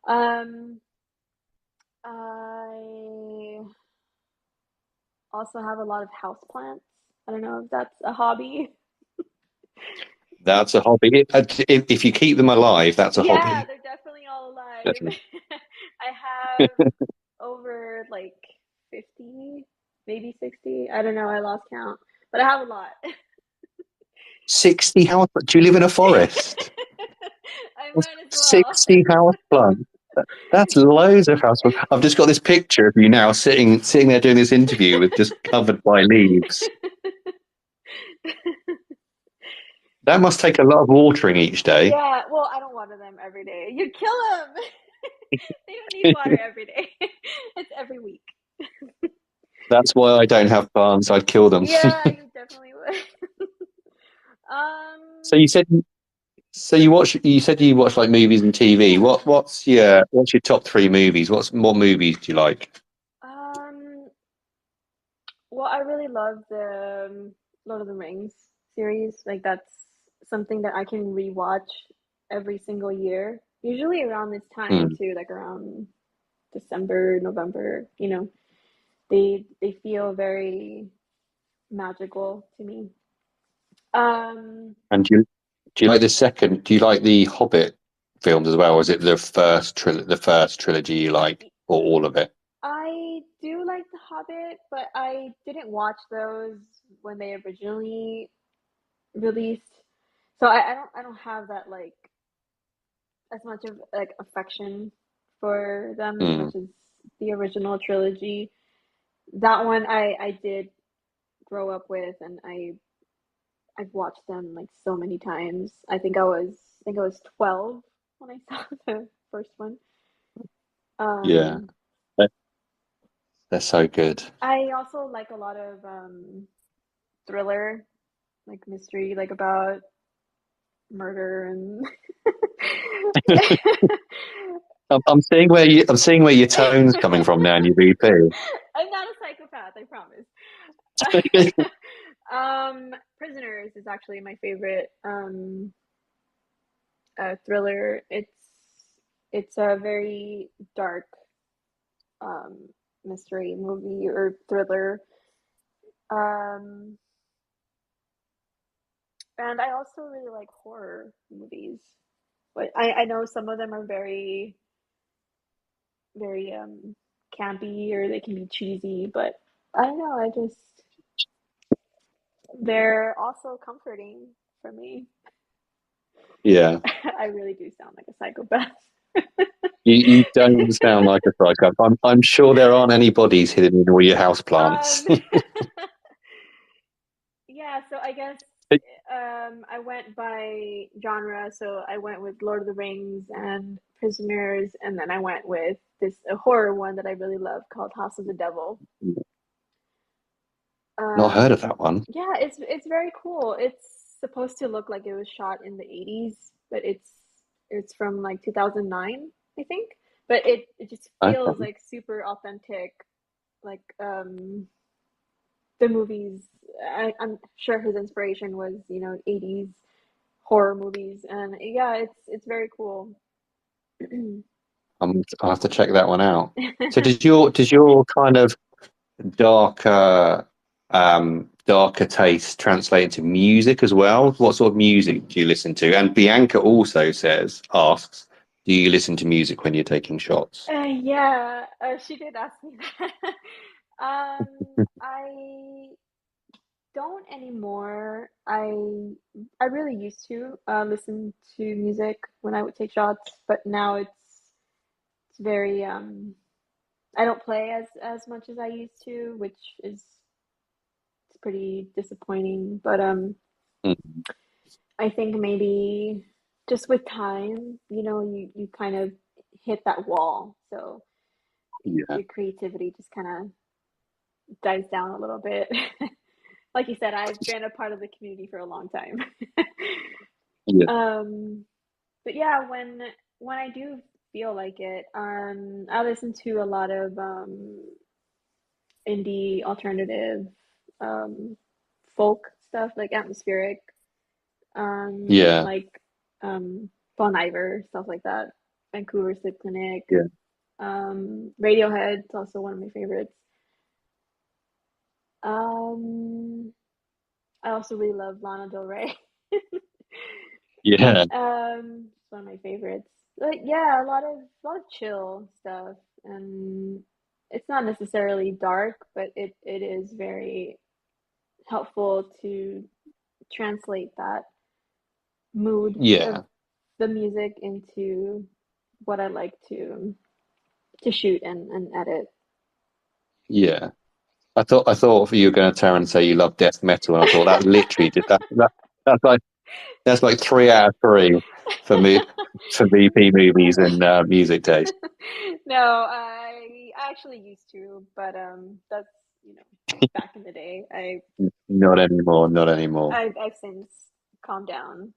Um, I also have a lot of houseplants. I don't know if that's a hobby. That's a hobby. If you keep them alive, that's a Yeah, hobby. they're definitely all alive. Definitely. I have over like 50, maybe 60. I don't know, I lost count, but I have a lot. 60 house. Do you live in a forest? I might as well. 60 house plants. That's loads of house plants. I've just got this picture of you now sitting there doing this interview with just covered by leaves. That must take a lot of watering each day. Yeah, well, I don't water them every day. You kill them. They don't need water every day. It's every week. That's why I don't have plants. I'd kill them. Yeah, you definitely would. So Um, you said so you watch. You said you watch like movies and TV. yeah. What's your top three movies? What movies do you like? Um, well, I really love the Lord of the Rings series. Like that's something that I can rewatch every single year. Usually around this time Hmm. too, like around December, November, they feel very magical to me. Um, And do you like the second? Do you like the Hobbit films as well? Or is it the first trilogy you like, or all of it? I do like The Hobbit, but I didn't watch those when they originally released. So I don't have that like as much of like affection for them as Hmm. much as the original trilogy. That one I did grow up with, and I've watched them like so many times. I think I was 12 when I saw the first one. Yeah, Um, they're, they're so good. I also like a lot of thriller, like mystery, like about murder and I'm seeing where your tone's coming from now in your VP. I'm not a psychopath, I promise. Prisoners is actually my favorite thriller. It's a very dark um mystery movie or thriller. Um, and I also really like horror movies. But I know some of them are very very campy or they can be cheesy, but I don't know, I just they're also comforting for me. Yeah. I really do sound like a psychopath. You don't sound like a psychopath. I'm sure there aren't any bodies hidden in all your house Um, plants. yeah, so I guess I went by genre. So I went with Lord of the Rings and Prisoners, and then I went with this a horror one that I really love called House of the Devil. Not heard of that one. Yeah, it's very cool. It's supposed to look like it was shot in the 80s, but it's from like 2009, I think. But it just feels Okay. like super authentic, like the movies. I'm sure his inspiration was, 80s horror movies, and yeah, it's very cool. I'll have to check that one out. So does your kind of darker darker taste translate into music as well? What sort of music do you listen to? And Bianca also asks, do you listen to music when you're taking shots? Yeah, she did ask me that. I don't anymore. I really used to listen to music when I would take shots, but now it's very I don't play as much as I used to, which is it's pretty disappointing. But Mm, I think maybe just with time, you kind of hit that wall, so yeah, your creativity just kind of dies down a little bit. Like you said, I've been a part of the community for a long time. yeah, um, but yeah, when I do feel like it, I listen to a lot of indie alternative um, folk stuff, like atmospheric, yeah, like Bon Iver, stuff like that. Vancouver Sleep Clinic, yeah. Radiohead. It's also one of my favorites. Um, I also really love Lana Del Rey. Yeah, It's one of my favorites. But yeah, a lot of chill stuff, and it's not necessarily dark, but it is very helpful to translate that mood of yeah, the music into what I like to shoot and edit. yeah. I thought you were going to turn and say you love death metal, and I thought that literally did that. That's like 3 out of 3 for me for VP movies and music taste. No, I actually used to, but that's back in the day. Not anymore. Not anymore. I've since calmed down.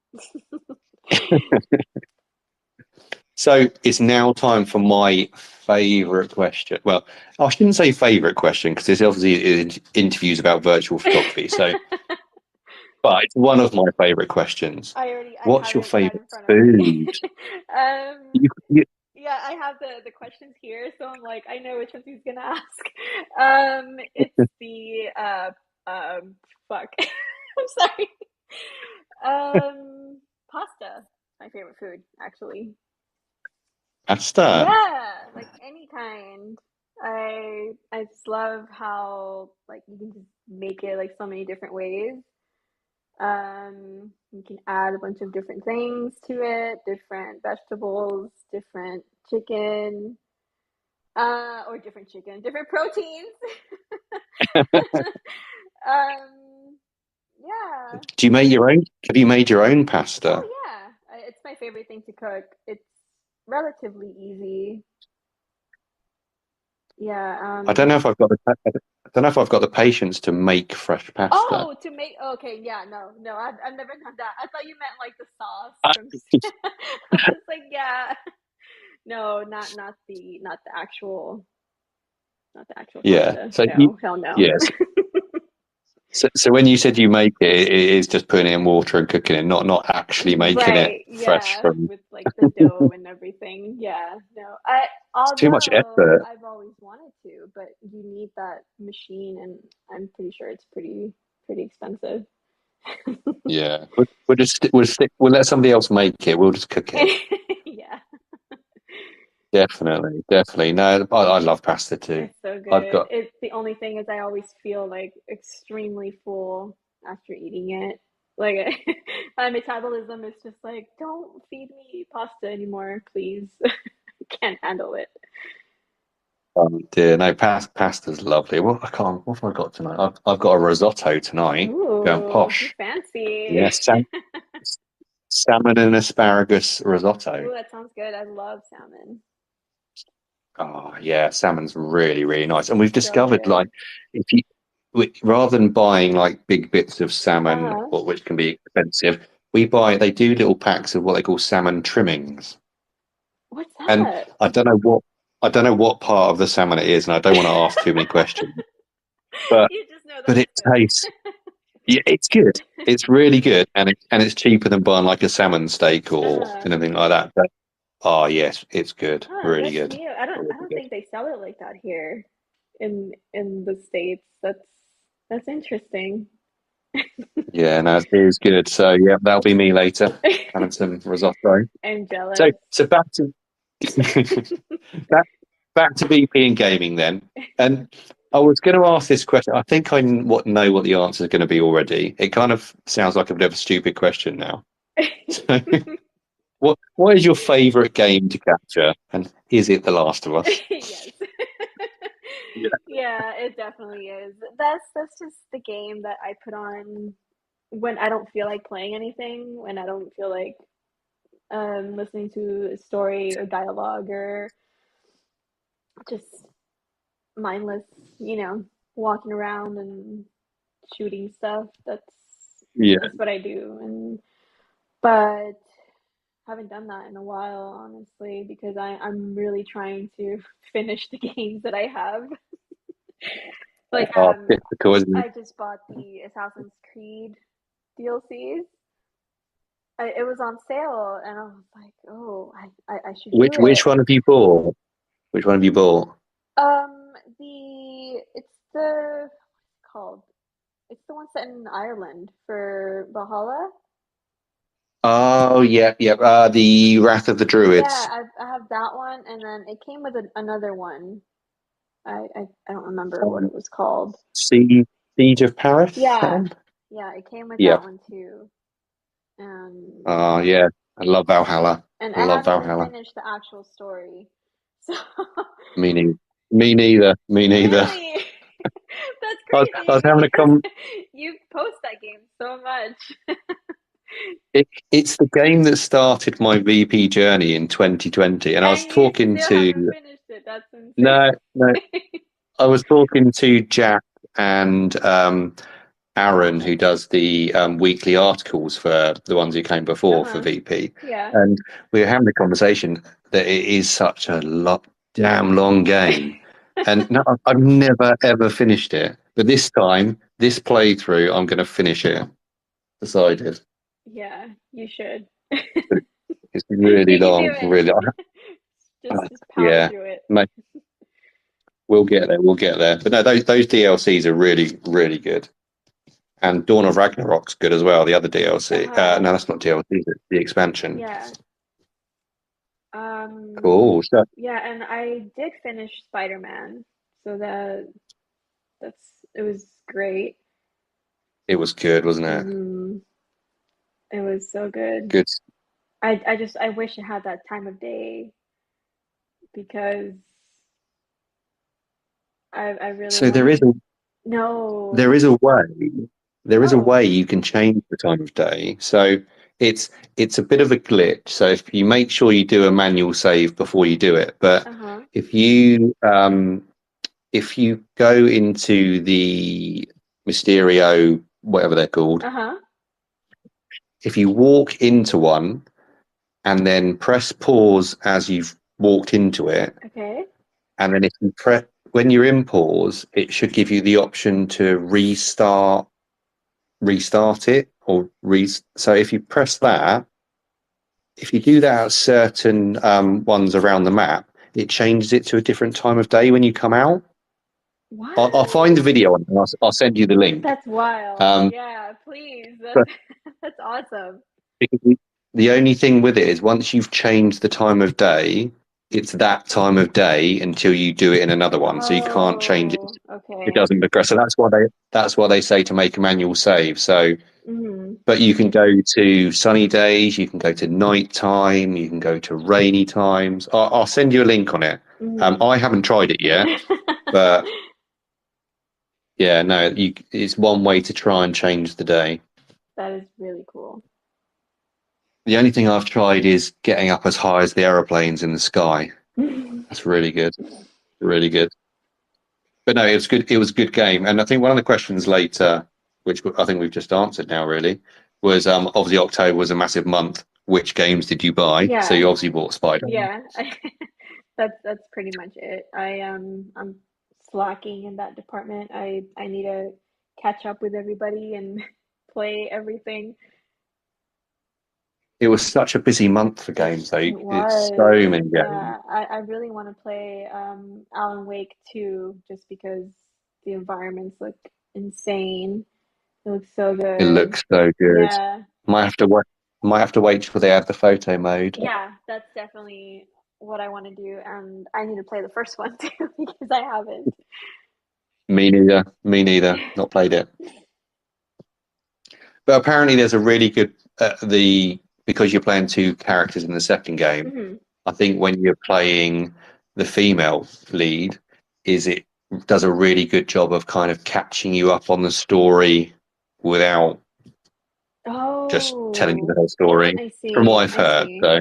So it's now time for my favorite question. Well, I shouldn't say favorite question because this obviously is interviews about virtual photography. So, but it's one of my favorite questions. I What's have your it right favorite in front of me. food? um You, yeah, I have the questions here, so I'm like, I know which ones he's gonna ask. It's the fuck. I'm sorry. Pasta. My favorite food, actually. pasta. Yeah, like any kind. I just love how like you can just make it like so many different ways. You can add a bunch of different things to it, different vegetables, different chicken, different proteins. Um, yeah. Do you make your own? Have you made your own pasta? Oh yeah. It's my favorite thing to cook. It's relatively easy. Yeah. I don't know if I've got the. I don't know if I've got the patience to make fresh pasta. Oh, to make okay, yeah, no, I've never done that. I thought you meant like the sauce from. I was like, yeah, no, not the actual Yeah. pasta. So you, No, hell no. yes. So when you said you make it, it is just putting it in water and cooking it, not actually making it Right, fresh yeah, from. with like the dough and everything. Yeah, no, It's too much although effort. I've always wanted to, but you need that machine, and I'm pretty sure it's pretty expensive. Yeah. We'll let somebody else make it. We'll just cook it. Yeah. Definitely, definitely. No, I love pasta too. It's so I've good. got It's the only thing is I always feel like extremely full after eating it. Like my metabolism is just like, don't feed me pasta anymore, please. can't handle it. Dear, no, pasta's lovely. Well, I can't. What have I got tonight? I've got a risotto tonight. Going Ooh, you posh. fancy. Yeah, salmon and asparagus risotto. Ooh, that sounds good. I love salmon. Oh yeah, salmon's really, really nice. And we've So discovered good. like if you rather than buying like big bits of salmon, Uh-huh. which can be expensive, they do little packs of what they call salmon trimmings. What's And that? I don't know what part of the salmon it is, and I don't want to ask too many questions, but You just know that but it it's good. tastes yeah, it's good. It's really good, and it's cheaper than buying like a salmon steak or Uh-huh. anything like that. But oh yes, it's good. Oh, Really that's good. new. I don't Really think they sell it like that here in the States. That's interesting. Yeah, no, it is good. So yeah, that'll be me later, having some risotto. I'm So jealous. so back to back back to VP and gaming then. And I was going to ask this question. I think know what the answer is going to be already. It kind of sounds like a bit of a stupid question now. So, what is your favourite game to capture, and is it The Last of Us? Yes. Yeah. Yeah, it definitely is. That's just the game that I put on when I don't feel like playing anything, when I don't feel like listening to a story or dialogue or just mindless, walking around and shooting stuff. Yeah. That's what I do. And but haven't done that in a while, honestly, because I'm really trying to finish the games that I have. Like Oh, typical, isn't it? I just bought the Assassin's Creed DLCs. It was on sale, and I was like, oh, I should do Which it. one have you bought? Which one have you bought? It's the what's it called? It's the one set in Ireland for Valhalla. Oh, yeah, yeah. The Wrath of the Yeah, Druids. I have that one, and then it came with another one. I don't remember what Um, it was called. Siege of Paris. That Yeah, one. yeah, it came with Yeah. that one too. And Oh, yeah. I love Valhalla. and I I love haven't even Valhalla. finished the actual story. So Me neither. Me neither. Me neither. really, that's I was crazy having a because com. you post that game so much. It's the game that started my VP journey in 2020, and I was And you talking still to haven't finished it. That's insane. no, I was talking to Jack and Aaron, who does the weekly articles for the ones who came before for Uh-huh. VP, Yeah. and we were having a conversation that it is such a damn long game, and no, I've never ever finished it. But this time, this playthrough, I'm going to finish it. Decided. Yeah, you should. It's really You can do long, it. really. Just power Yeah, through it. mate, we'll get there. We'll get there. But no, those DLCs are really, really good. And Dawn of Ragnarok's good as well. The other DLC. Uh-huh. No, that's not DLC. It's the expansion. Yeah. Um, Cool. So yeah, and I did finish Spider-Man. So that's it was great. it was good, wasn't it? Hmm. It was so good. Good. I wish it had that time of day because I really So wanted there no. is a way there is a Oh, way you can change the time of day. So it's a bit of a glitch. So if you make sure you do a manual save before you do it, but uh-huh. if you go into the Mysterio, whatever they're called, Uh-huh. if you walk into one and then press pause as you've walked into it, Okay. and then if you press when you're in pause, it should give you the option to restart it so if you press that, if you do that at certain ones around the map, it changes it to a different time of day when you come out. I'll find the What? video and I'll send you the link. That's wild. Um, Yeah, please. That's but that's awesome. because the only thing with it is once you've changed the time of day, it's that time of day until you do it in another one. So you can't change it. Oh, It okay. doesn't progress. So that's why they say to make a manual save. So Hmm. But you can go to sunny days, you can go to nighttime, you can go to rainy times. I'll send you a link on it. Hmm. I haven't tried it yet, but yeah, no, it's one way to try and change the day. That is really cool. The only thing I've tried is getting up as high as the aeroplanes in the sky. That's really good, really good. But no, it was good. It was a good game, and I think one of the questions later, which I think we've just answered now, really, was obviously October was a massive month. Which games did you buy? So Yeah, you obviously bought Spider. yeah. That's pretty much it. I'm slacking in that department. I need to catch up with everybody and play everything. It was such a busy month for games, though. It It's was. so many games. Yeah, I really want to play Alan Wake 2 just because the environments look insane. It looks so It good. looks so good. Yeah. Might have to wait. Might have to wait till they add the photo mode. Yeah, that's definitely what I want to do, and I need to play the first one too because I haven't. Me neither. Me neither. Not played it. But apparently, there's a really good the because you're playing two characters in the second game. Hmm. I think when you're playing the female lead, is it does a really good job of kind of catching you up on the story without just telling you the Oh, whole story. I From what see. I've I heard, see. so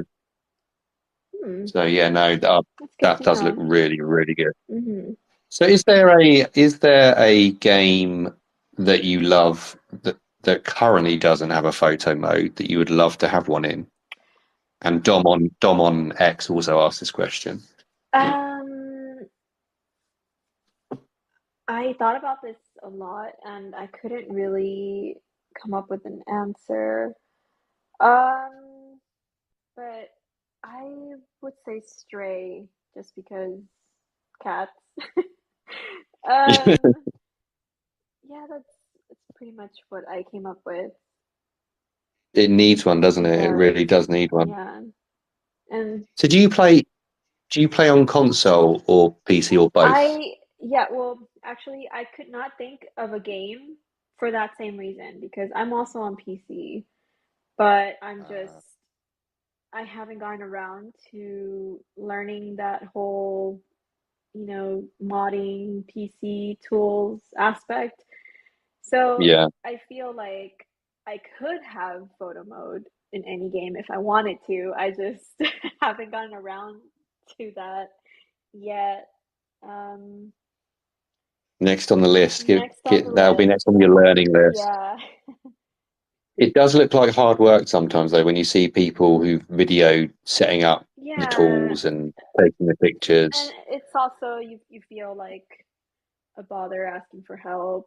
Hmm, yeah, no, that's good that to does look know. really really good. Hmm. So is there a game that you love that currently doesn't have a photo mode that you would love to have one in? And Dom on X also asked this question. Um, I thought about this a lot, and I couldn't really come up with an answer. Um, but I would say Stray just because cats. Um, yeah, that's pretty much what I came up with. It needs one, doesn't It it? It does. really does need one. Yeah. And So do you play on console or PC or both? yeah, well, actually, I could not think of a game for that same reason because I'm also on PC, but I haven't gotten around to learning that whole, modding PC tools aspect. So Yeah. I feel like I could have photo mode in any game if I wanted to. I just haven't gotten around to that yet. Um, Next on the list. Next on the That'll be list. next on your learning list. Yeah. It does look like hard work sometimes though when you see people who video setting up the Yeah. tools and taking the And pictures. it's also you feel like a bother asking for help.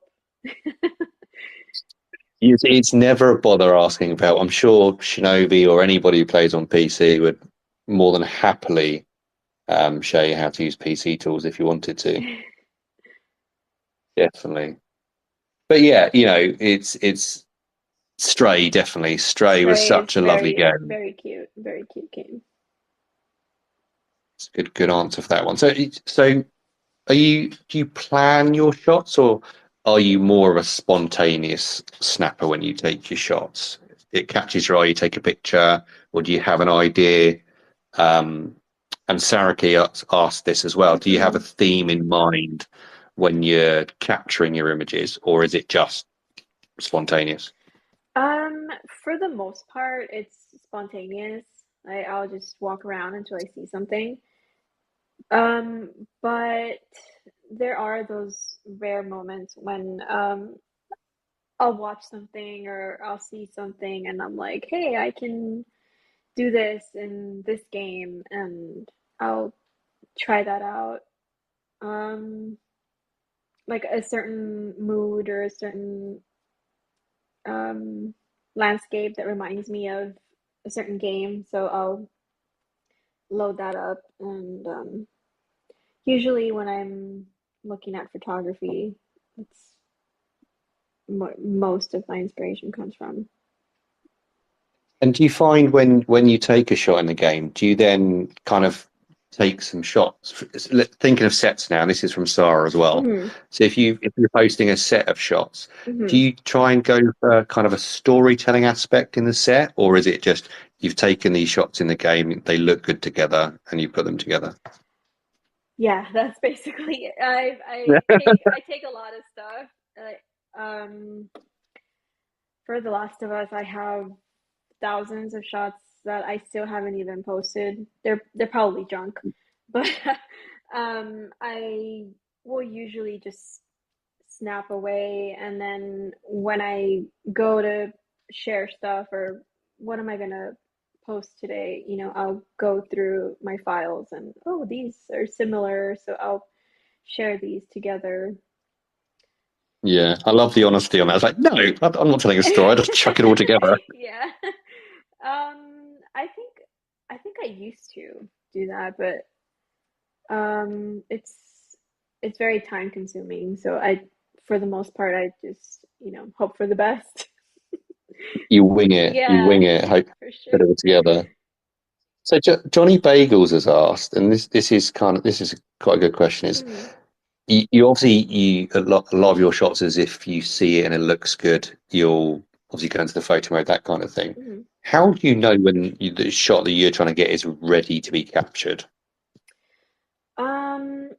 It's never a bother asking for help. I'm sure Shinobi or anybody who plays on PC would more than happily show you how to use PC tools if you wanted to. Definitely. But yeah, it's Stray, definitely. Stray was Stray is such a lovely very, game. very cute game. It's a good answer for that one. So do you plan your shots or are you more of a spontaneous snapper when you take your shots? It catches your eye, you take a picture, or do you have an idea? Um, and Saraki asked this as well. Do you have a Hmm. theme in mind when you're capturing your images, or is it just spontaneous? For the most part, it's spontaneous. I'll just walk around until I see something. But there are those rare moments when I'll watch something or I'll see something and I'm like, hey, I can do this in this game and I'll try that out. Um, like a certain mood or a certain um landscape that reminds me of a certain game, so I'll load that up and usually when I'm looking at photography, it's most of my inspiration comes from. And do you find when you take a shot in the game, do you then kind of take some shots. Thinking of sets now, this is from Sarah as well. Hmm. So if you're posting a set of shots, do Hmm. you try and go for kind of a storytelling aspect in the set, or is it just you've taken these shots in the game, they look good together, and you put them together? Yeah, that's basically it. I take a lot of stuff. For The Last of Us, I have thousands of shots that I still haven't even posted. They're probably junk, but I will usually just snap away, and then when I go to share stuff or what am I gonna post today, I'll go through my files and oh, these are similar, so I'll share these together. Yeah, I love the honesty on that. It's like, no, I'm not telling a story. I just chuck it all together. Yeah. I think I used to do that, but it's very time consuming. So for the most part, I just, hope for the best. You wing it. You Yeah, wing it. Hope for put sure. it all together. So Johnny Bagels has asked, and this is quite a good question. Is Mhm, you obviously a lot of your shots as if you see it and it looks good, you'll obviously go into the photo mode, that kind of thing. mhm. How do you know when the shot that you're trying to get is ready to be captured? Um,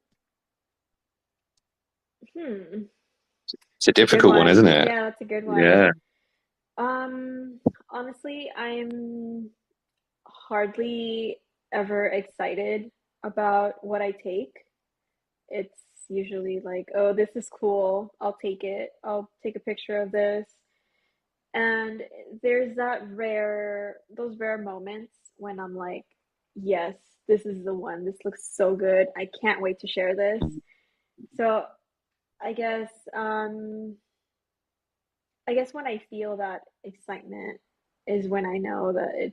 hmm, It's a it's a good difficult one, isn't one. it? Yeah, that's a good one. Yeah. Honestly, I'm hardly ever excited about what I take. It's usually like, oh, this is cool. I'll take it. I'll take a picture of this. And there's those rare moments when I'm like, yes, this is the one. This looks so good. I can't wait to share this. So I guess, I guess when I feel that excitement is when I know that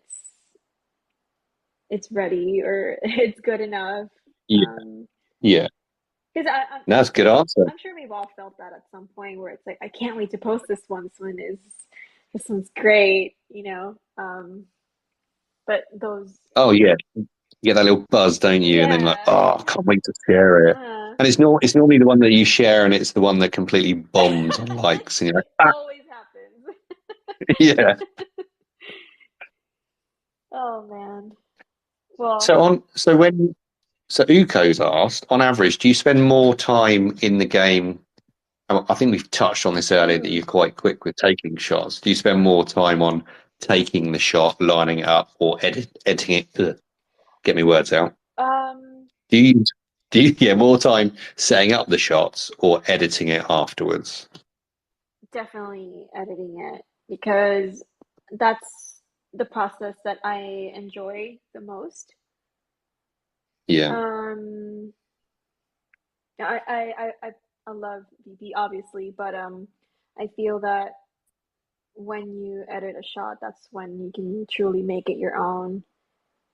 it's ready or it's good enough. Yeah. Um, Yeah. because That's a good answer. I'm sure we've all felt that at some point where it's like, I can't wait to post this one. This one's great, but those, Oh yeah. You get that little buzz, don't you? And then like, yeah, oh, I can't wait to share it. uh, And it's normally the one that you share and it's the one that completely bombs on likes and you're it like, always happens. ah, yeah. Oh man. Well, So Uko's asked, on average, do you spend more time in the game? I think we've touched on this earlier that mm, you're quite quick with taking shots. Do you spend more time on taking the shot, lining it up, or editing it? Get me words out. um, Do you do you get more time setting up the shots or editing it afterwards? definitely editing it because that's the process that I enjoy the most. Yeah, Um, yeah, I love VB obviously, but I feel that when you edit a shot, that's when you can truly make it your own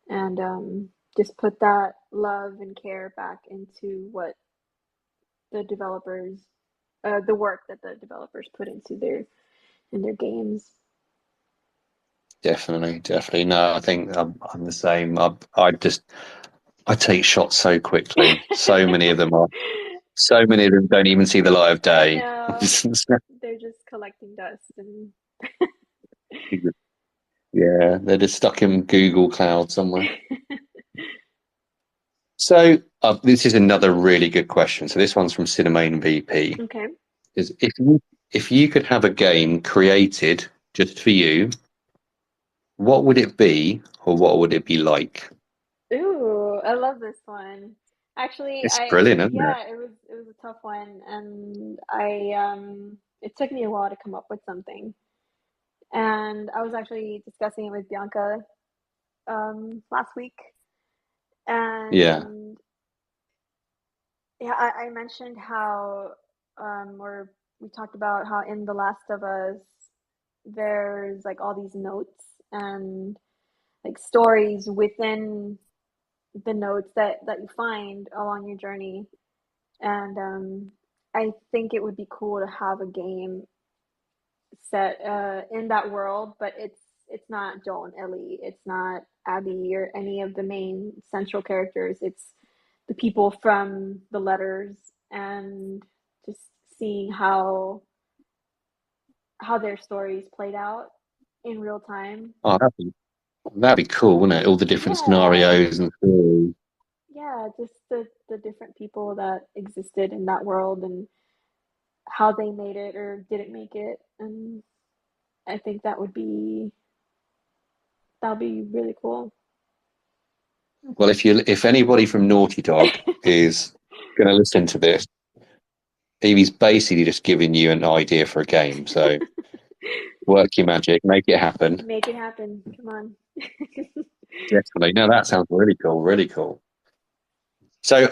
and just put that love and care back into what the developers, the work that the developers put into their games. definitely, definitely. No, I think I'm the same. I take shots so quickly. So many of them don't even see the light of I day. know they're just collecting dust and Yeah, they're just stuck in Google Cloud somewhere. So this is another really good question. So this one's from Cinemane VP. okay. Is if you could have a game created just for you, what would it be, or what would it be like? Ooh, I love this one. Actually, It's brilliant, isn't it? yeah, it was a tough one, and it took me a while to come up with something. And I was actually discussing it with Bianca last week, Yeah, and yeah, I mentioned how or we talked about how in The Last of Us there's like all these notes and like stories within the notes that you find along your journey. And I think it would be cool to have a game set in that world, but it's not Joel and Ellie, it's not Abby or any of the main central characters. It's the people from the letters, and just seeing how their stories played out in real time. Oh, that'd be cool, wouldn't it? All the different Yeah, scenarios and stories. yeah, just the different people that existed in that world and how they made it or didn't make it. And I think that'd be really cool. Well, if anybody from Naughty Dog is going to listen to this, Evie's basically just giving you an idea for a game. So work your magic, make it happen. Make it happen. Come on. Definitely. No, that sounds really cool. Really cool. So,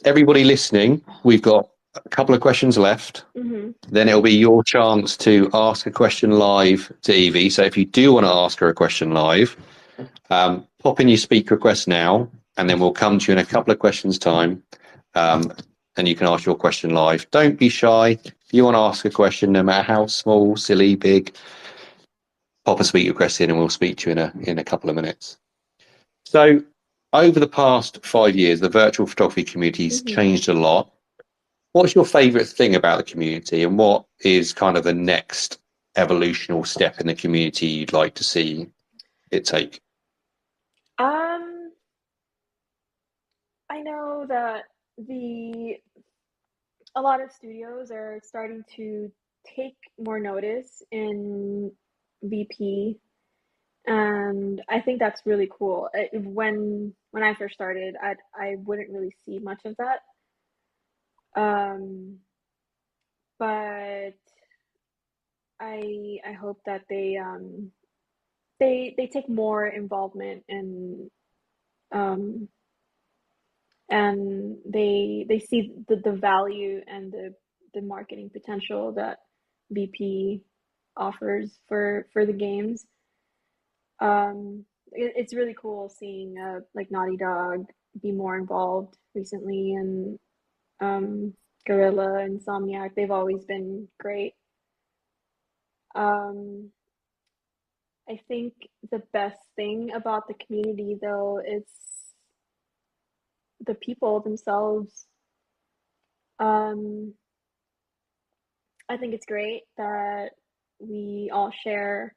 everybody listening, we've got a couple of questions left. Hmm. Then it'll be your chance to ask a question live to Evie. So, if you do want to ask her a question live, pop in your speak request now, and then we'll come to you in a couple of questions' time, and you can ask your question live. Don't be shy. If you want to ask a question, no matter how small, silly, big, pop a speak request in, and we'll speak to you in a couple of minutes. So, over the past 5 years, the virtual photography community's Hmm. changed a lot. What's your favourite thing about the community, and what is kind of the next evolutional step in the community you'd like to see it take? Um, I know that the a lot of studios are starting to take more notice in VP, and I think that's really cool. When I first started, I wouldn't really see much of that. Um, but I hope that they take more involvement um and they see the value and the marketing potential that VP offers for the games. It's really cool seeing like Naughty Dog be more involved recently, and Guerrilla, Insomniac. They've always been great. Um, I think the best thing about the community, though, is the people themselves. Um, I think it's great that we all share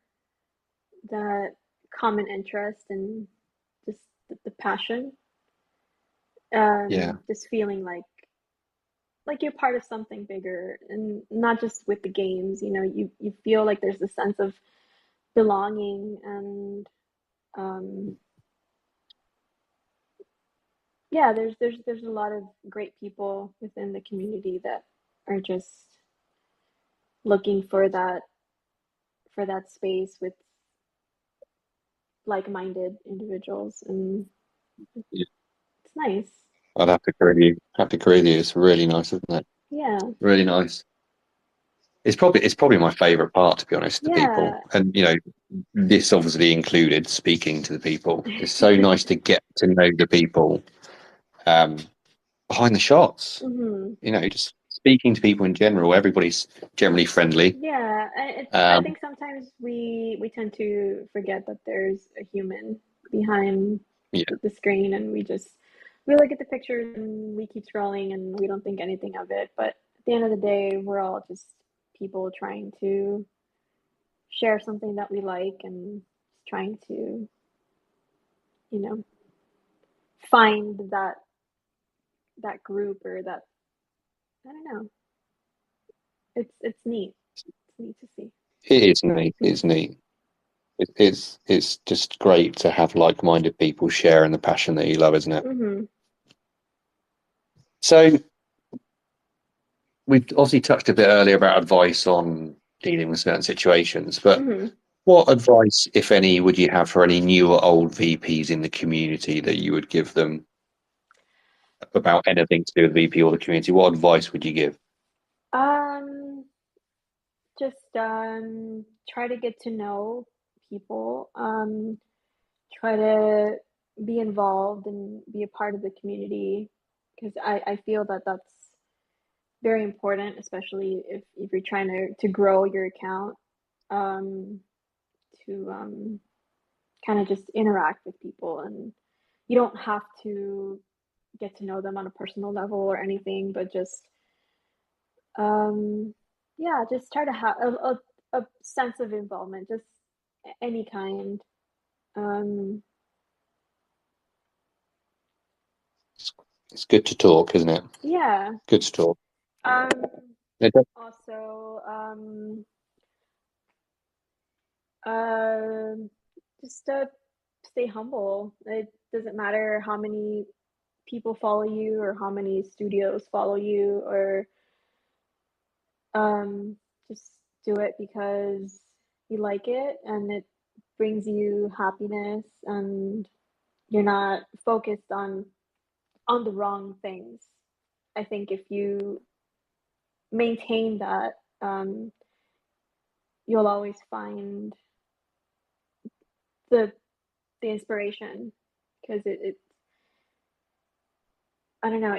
that common interest and just the passion. Yeah, Just feeling like you're part of something bigger, and not just with the games. You feel like there's a sense of belonging, and um, yeah, there's a lot of great people within the community that are just looking for that space with like-minded individuals, and yeah. it's nice. I'd have to agree with you. Have to agree with you. It's really nice, isn't it? Yeah, Really nice. It's probably my favourite part, to be honest, the people. yeah. And this obviously included speaking to the people. It's so nice to get to know the people um, behind the shots. Hmm. Just speaking to people in general. Everybody's generally friendly. Yeah, I Um, think sometimes we tend to forget that there's a human behind yeah, the screen, and we look at the pictures and we keep scrolling and we don't think anything of it. But at the end of the day, we're all just people trying to share something that we like, and trying to, you know, find that group, or that, I don't know. It's neat. It's neat to see. it is neat. It's neat. It's just great to have like-minded people sharing the passion that you love, isn't it? Hmm. So we've obviously touched a bit earlier about advice on dealing with certain situations, but Hmm. what advice, if any, would you have for any new or old VPs in the community that you would give them about anything to do with VP or the community? What advice would you give? Um, just try to get to know people. Try to be involved and be a part of the community, because I feel that that's very important, especially if you're trying to grow your account. Um, to kind of just interact with people, and you don't have to get to know them on a personal level or anything, but just yeah, just try to have a sense of involvement, just any kind. Um, It's good to talk, isn't it? yeah. Good to talk. Um, It does- also, um, just stay humble. It doesn't matter how many people follow you or how many studios follow you, or just do it because you like it and it brings you happiness, and you're not focused on the wrong things. I think if you maintain that, you'll always find the the inspiration, because it I don't know,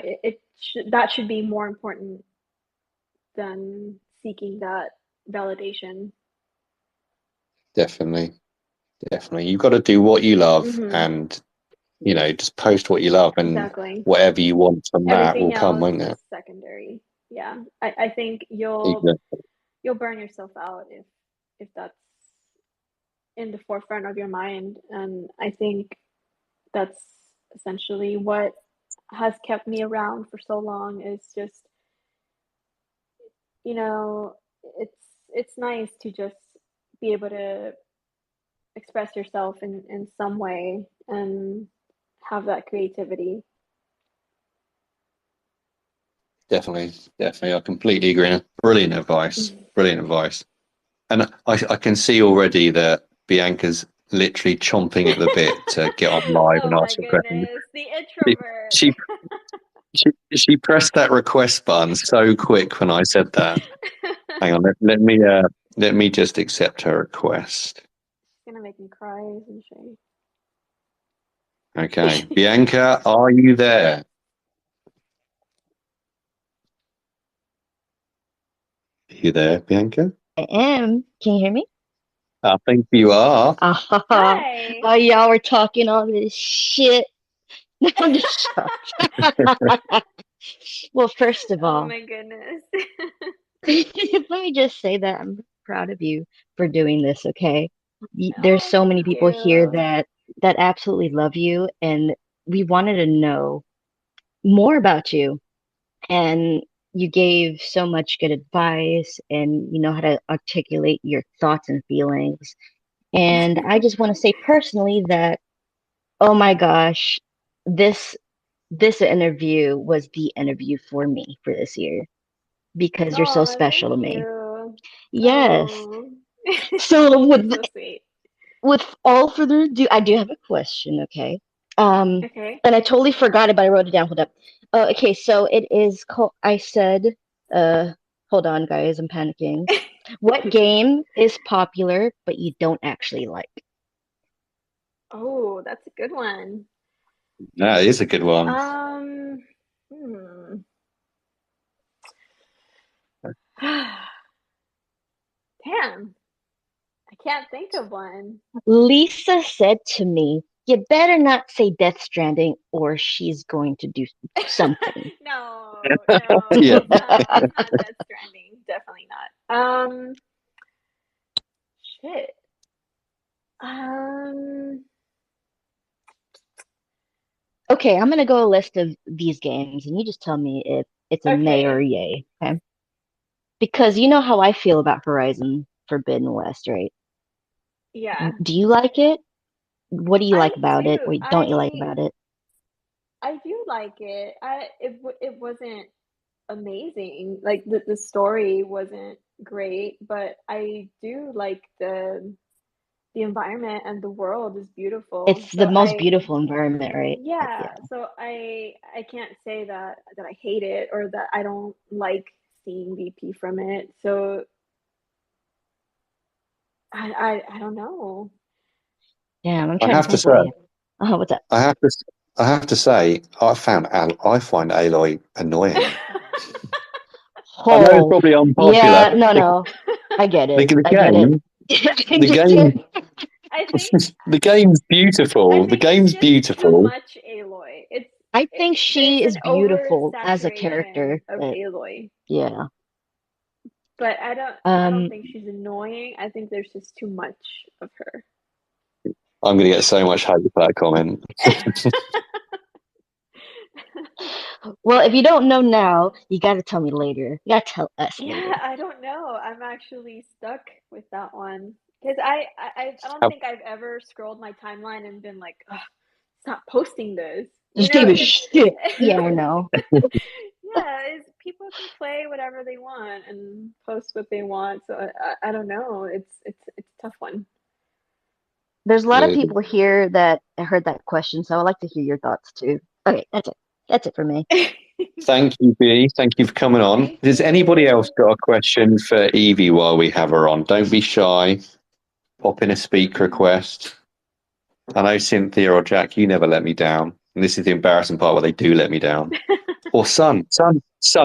that should be more important than seeking that validation. Definitely, definitely. You've got to do what you love, Hmm. and just post what you love, and Exactly. whatever you want from that will Everything come, else won't it? is secondary. Yeah. I think Exactly. you'll burn yourself out if that's in the forefront of your mind. And I think that's essentially what has kept me around for so long, is just, you know, it's it's nice to just be able to express yourself in some way and have that creativity. Definitely, definitely. I completely agree. Brilliant advice. Brilliant advice. And I can see already that Bianca's literally chomping at the bit to get on live and Oh my ask a question. goodness, the She, introvert. she she pressed that request button so quick when I said that. Hang on, let me just accept her request. She's gonna make me cry, isn't she? Okay, Bianca, are you there? Are you there, Bianca? I am. Can you hear me? I think you are. Ah, Hi. oh, y'all were talking all this shit. No, I'm just joking. Well, first of Oh all, my goodness. let me just say that I'm proud of you for doing this, okay? There's Oh, so many thank people here you. that absolutely love you, and we wanted to know more about you. And you gave so much good advice, and you know how to articulate your thoughts and feelings. And I just want to say personally that, oh my gosh, this this interview was the interview for me for this year because you're so Oh, special thank to me. you. Yes. Oh, So you're so sweet. with all further ado, I do have a question, okay? Um, Okay. and I totally forgot it, but I wrote it down. Hold up. Okay, so it is called. I said, uh, hold on, guys, I'm panicking. What game is popular but you don't actually like? Oh, that's a good one. That is a good one. Um, hmm. Damn, I can't think of one. Lisa said to me, "You better not say Death Stranding or she's going to do something." No, no, Yeah. it's not Death Stranding. Definitely not. Shit. Um, Okay, I'm gonna go a list of these games and you just tell me if it's a nay or okay. a yay, okay? Because you know how I feel about Horizon Forbidden West, right? Yeah, Do you like it? What do you like I about it? do. What don't you like about it? I do like it. It wasn't amazing. Like the story wasn't great, but I do like the environment, and the world is beautiful. It's the So most beautiful environment, right? Like, yeah. yeah, so I can't say that I hate it or that I don't like seeing VP from it. So I don't know. Damn, I'm I trying to have to think say, what you. Oh, what's up? I have to, I have to say, I find Aloy annoying. I know it's Oh, probably unpopular yeah, no, no. I get it. because the I get it. game, The Just game, kidding. I think the game's I beautiful. The think it's game's just too beautiful. much Aloy. I think There's she an is beautiful as a oversaturation character. of Aloy, Yeah. but I don't Um, think she's annoying. I think there's just too much of her. I'm going to get so much hate for that comment. well, if you don't know now, you got to tell me later. You got to tell us later. Yeah, I don't know. I'm actually stuck with that one because I don't How- think I've ever scrolled my timeline and been like, "Ugh, stop posting this," you Just know? give a 'Cause shit. Yeah, I know. yeah, people can play whatever they want and post what they want. So I don't know. It's a tough one. There's a lot of Yeah. people here that heard that question, so I'd like to hear your thoughts too. Okay, that's it. That's it for me. Thank you, B. Thank you for coming on. Thank Does anybody else you. got a question for Evie while we have her on? Don't be shy. Pop in a speak request. I know Cynthia or Jack, you never let me down. And this is the embarrassing part where they do let me down. Or Son,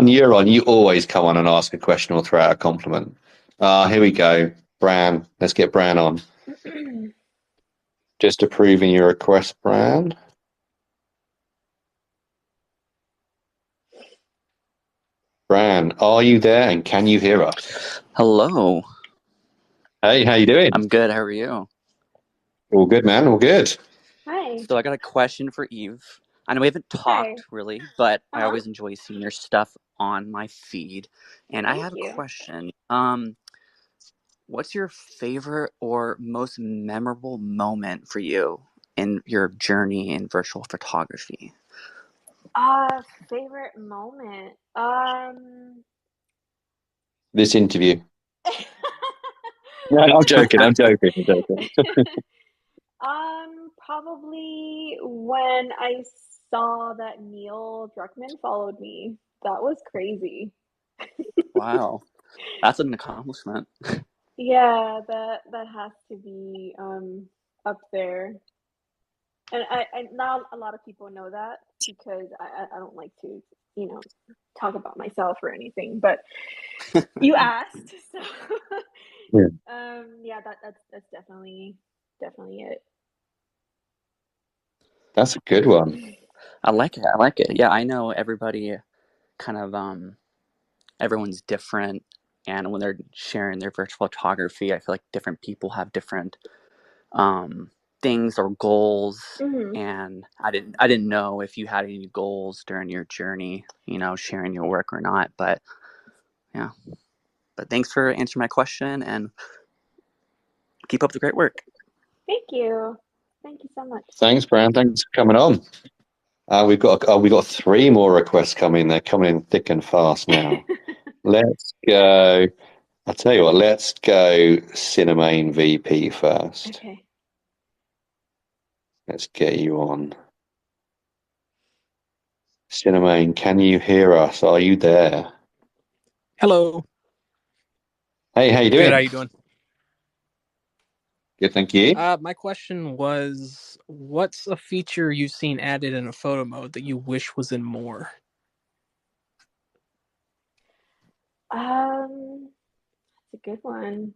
you're on. You always come on and ask a question or throw out a compliment. Here we go. Bran, let's get Bran on. Just approving your request, Bran. Bran, are you there and can you hear us? Hello. Hey, how you doing? I'm good. How are you? All good, man. All good. Hi. So I got a question for Eve. I know we haven't Hi. talked really, but I Uh-huh. always enjoy seeing your stuff on my feed. And I Thank have a you. question. What's your favorite or most memorable moment for you in your journey in virtual photography? Favorite moment. This interview. No, I'm joking. I'm joking. I'm joking. Probably when I saw that Neil Druckmann followed me. That was crazy. Wow. That's an accomplishment. Yeah, that has to be up there. And I not a lot of people know that because I don't like to, talk about myself or anything, but you asked, so Yeah. yeah, that's definitely it. That's a good one. I like it. I like it. Yeah, I know everybody kind of everyone's different, and when they're sharing their virtual photography, I feel like different people have different things or goals. Mhm. And I didn't know if you had any goals during your journey, sharing your work or not. But yeah, but thanks for answering my question and keep up the great work. Thank you. Thank you so much. Thanks, Bran. Thanks for coming on. We've got 3 more requests coming. They're coming in thick and fast now. Let's go. I'll tell you what. Let's go Cinemane VP first. Okay. Let's get you on. Cinemane, can you hear us? Are you there? Hello. Hey, how you doing? Good. How you doing? Good, thank you. My question was, what's a feature you've seen added in a photo mode that you wish was in more? That's a good one.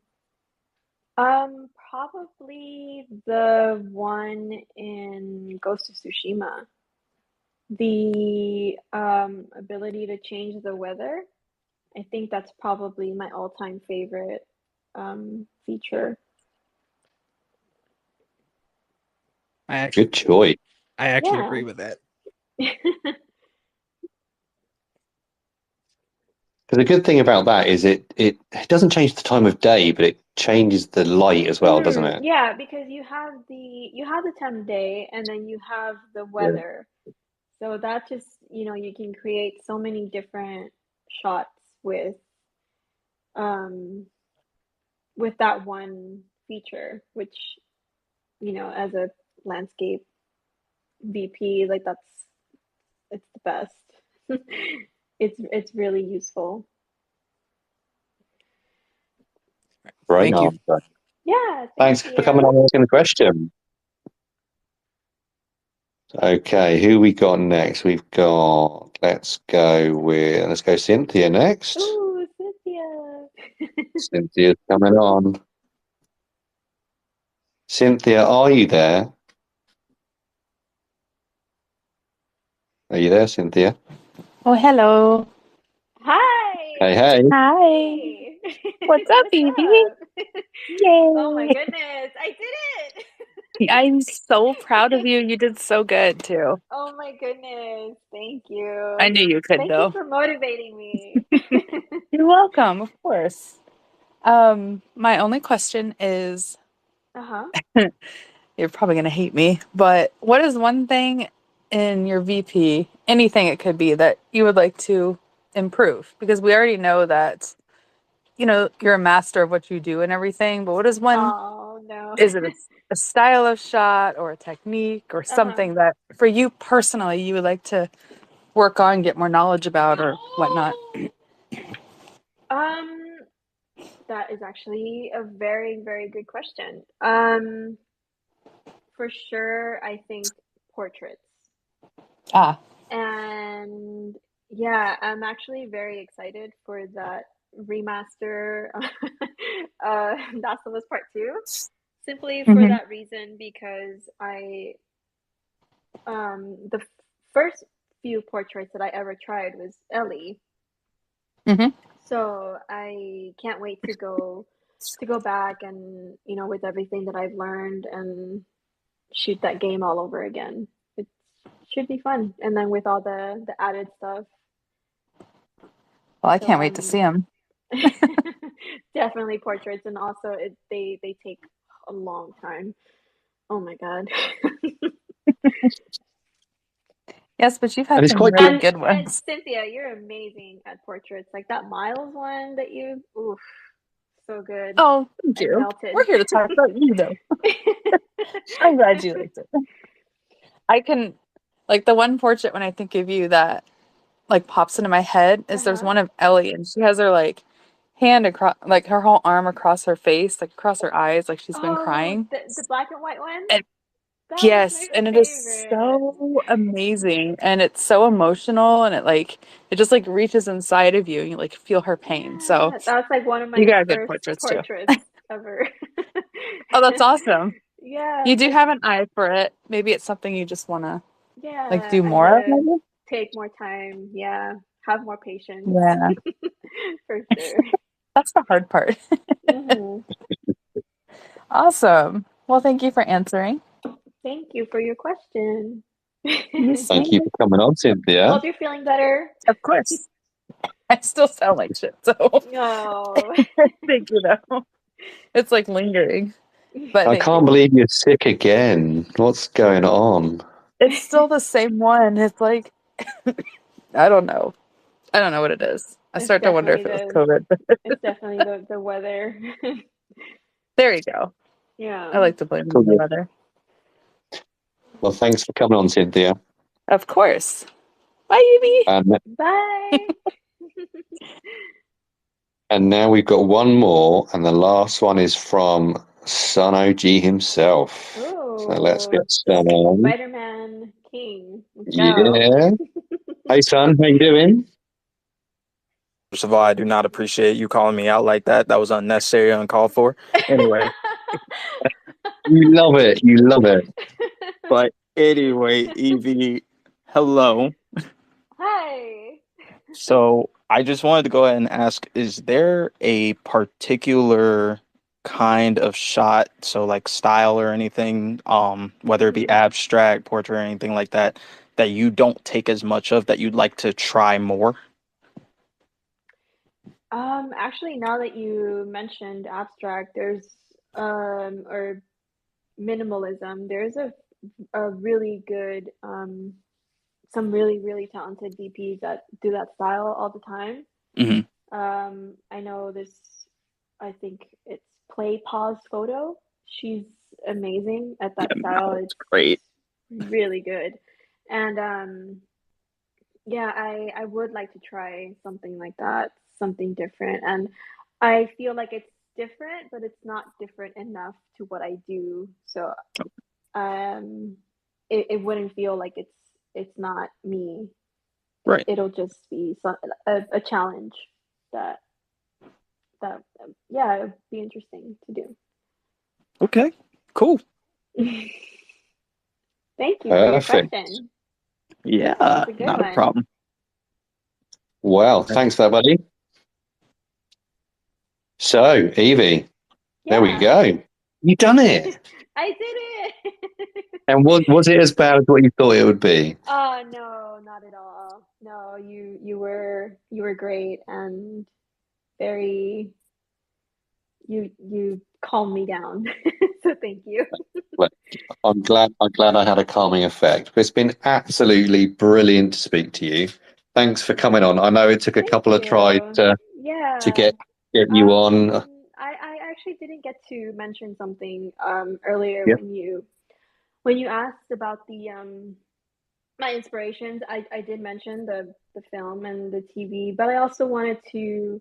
Probably the one in Ghost of Tsushima. The ability to change the weather. I think that's probably my all-time favorite feature. Good choice. I actually Yeah. agree with that. Because the good thing about that is it doesn't change the time of day, but it changes the light as well, doesn't it? Yeah, because you have the time of day and then you have the weather. So that just, you can create so many different shots with that one feature, which, as a landscape VP, like it's the best. It's really useful. Right. Thank you. Yeah, Thanks thank for coming on and asking the question. Okay, who we got next? Let's go Cynthia next. Ooh, Cynthia. Cynthia's coming on. Cynthia, are you there? Are you there, Cynthia? Oh, hello. Hi. Hey, hey. Hi. Hey. What's up, What's Evey? up? Oh my Yay. goodness, I did it. I'm so proud of you. You did so good, too. Oh my goodness. Thank I you. knew you could, Thank you though. for motivating me. You're welcome, of course. My only question is, Uh-huh. you're probably going to hate me, but what is one thing in your VP, anything it could be, that you would like to improve? Because we already know that, you're a master of what you do and everything, but what is one, Oh no. is it a style of shot or a technique or Uh-huh. something that for you personally you would like to work on, get more knowledge about or whatnot? Um, that is actually a very, very good question. For sure, I think portraits. Ah. And yeah, I'm actually very excited for that remaster, Last of Us Part 2, simply for Mm-hmm. that reason because the first few portraits that I ever tried was Ellie. Mm-hmm. So I can't wait to go back and, with everything that I've learned and shoot that game all over again. It should be fun. And then with all the added stuff. Well, I So can't wait to see them. definitely portraits, and also they take a long time. Oh my God. Yes, but you've And had it's some quite really good. good And ones. Cynthia, you're amazing at portraits. Like that Miles one that oof, so good. Oh, thank I you. melted. We're here to talk about you, though. I'm glad you liked it. I can, like, the one portrait when I think of you that like pops into my head is there's Uh-huh. one of Ellie, and she has her like hand across, like her whole arm across her face, like across her eyes, like she's been Oh, crying. the black and white one? And That was my yes, and it is favorite. so amazing, and it's so emotional, and it just like reaches inside of you, and you like feel her pain. So Yeah, that was like one of you my got good first portraits too. portraits ever. Oh, that's awesome. Yeah, You do because have an eye for it. Maybe it's something you just want to like yeah, do I more of, gotta maybe. take more time. Yeah, have more patience Yeah, for sure. that's the hard part. Hmm. Awesome. Well, thank you for answering. Thank you for your question. Yes, Thank you ma'am. for coming on, Cynthia. Hope you're feeling better. Of course. I still sound like shit, so No. thank you though. It's like lingering, but I thank can't you. believe you're sick again. What's going on? It's still the same one. It's like I don't know. I don't know what it is. I It's start to wonder definitely if it was COVID. it's definitely the weather. There you go. Yeah. I like to blame it on the Cool. weather. Well, thanks for coming on, Cynthia. Of course. Bye, Evie. And Bye. and now we've got one more, and the last one is from Sun OG himself. So let's Oh, get Sun on. Spider-Man King. Let's go. Yeah. Hey, Sun, how you doing? First of all, I do not appreciate you calling me out like that. That was unnecessary, uncalled for. Anyway, You love it. You love it. but anyway, Evie, hello. Hi. So I just wanted to go ahead and ask, is there a particular kind of shot, so like style or anything, whether it be Mhm. abstract, portrait, or anything like that, that you don't take as much of that you'd like to try more? Actually, now that you mentioned abstract, or minimalism, there's a really good, some really, really talented DPs that do that style all the time. Hmm. I know this, I think it's Play Pause Photo. She's amazing at Yeah, that style. no, It's it's great. really good. And yeah, I would like to try something like that, something different. And I feel like it's different, but it's not different enough to what I do. So um it wouldn't feel like it's not me. Right. It'll just be a challenge that yeah, it'd be interesting to do. Okay. Cool. Thank you for your Perfect. question. Yeah, That's a good not a one. problem. Well, thanks for that, buddy. So, Evie, there we Yeah, go. You done it. I did it. And was it as bad as what you thought it would be? No, not at all. No, you were great and very you calmed me down. So thank you. Well, I'm glad I had a calming effect. It's been absolutely brilliant to speak to you. Thanks for coming on. I know it took a Thank couple of tries you. to Yeah. get you on. I actually didn't get to mention something earlier Yeah. when you asked about the my inspirations. I did mention the film and the TV, but I also wanted to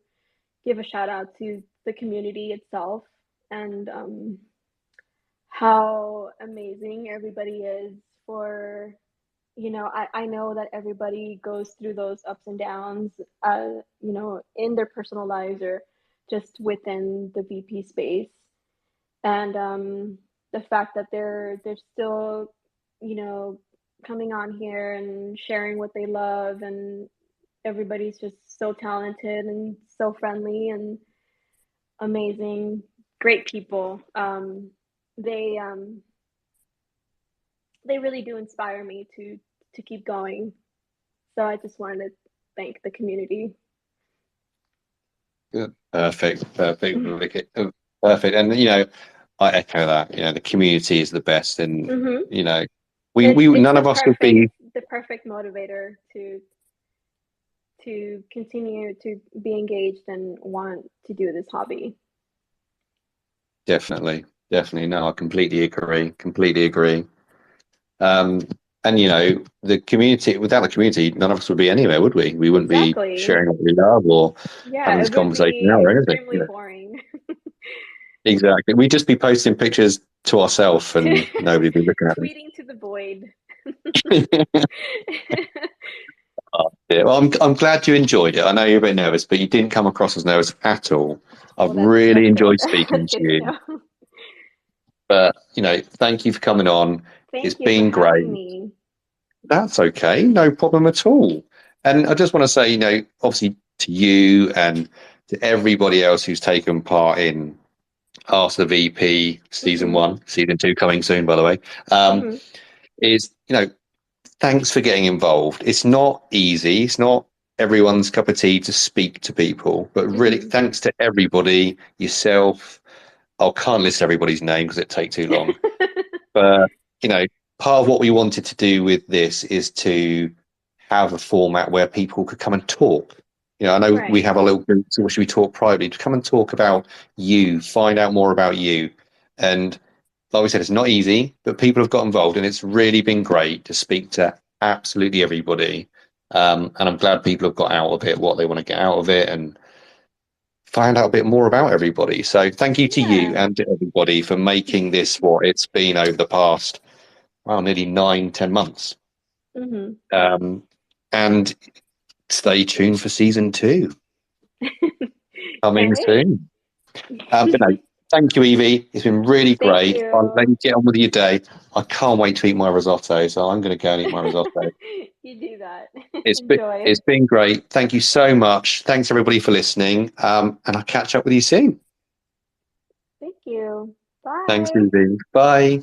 give a shout out to the community itself and how amazing everybody is for I know that everybody goes through those ups and downs in their personal lives or just within the VP space and the fact that they're still coming on here and sharing what they love and everybody's just so talented and so friendly and amazing, great people. They um, they really do inspire me to keep going. So I just wanted to thank the community. Good. Perfect. Vicky. Perfect. And I echo that. The community is the best, and Mm-hmm. we It's none of us would be the perfect motivator to continue to be engaged and want to do this hobby. definitely. No, I completely agree. Um, and the community, without the community, none of us would be anywhere, would we? We wouldn't be Exactly. sharing what we love or having Yeah, this it would conversation now be or anything. extremely boring. Exactly. We'd just be posting pictures to ourselves and nobody would be looking at Tweeting to the void. them. Yeah, well, I'm glad you enjoyed it. I know you're a bit nervous, but you didn't come across as nervous at all. I've Well, really that's good. enjoyed speaking That's to good to you. know. But thank you for coming on. It's Thank you for been great. having me. That's okay, no problem at all. And I just want to say, obviously to you and to everybody else who's taken part in Ask the VP season Mm-hmm. 1, season 2 coming soon, by the way, Mm-hmm. is thanks for getting involved. It's not easy. It's not everyone's cup of tea to speak to people, but really Mm-hmm. thanks to everybody, yourself. I can't list everybody's name because it'd take too long. But, part of what we wanted to do with this is to have a format where people could come and talk. I know we Right. have a little group, so should we talk privately? To come and talk about you, find out more about you. And like we said, it's not easy, but people have got involved, and it's really been great to speak to absolutely everybody. And I'm glad people have got out of it what they want to get out of it and find out a bit more about everybody. So thank you to you Yeah. and to everybody for making this what it's been over the past, well, nearly 9-10 months. Mm-hmm. And stay tuned for season 2 Can't coming wait. soon. But no, thank you, Evie. It's been really Thank great. I'll let you. you get on with your day. I can't wait to eat my risotto, so I'm going to go and eat my risotto. You do that. It's Enjoy. been great. Thank you so much. Thanks everybody for listening. And I'll catch up with you soon. Thank you. Thanks, Bye. Evie. Bye.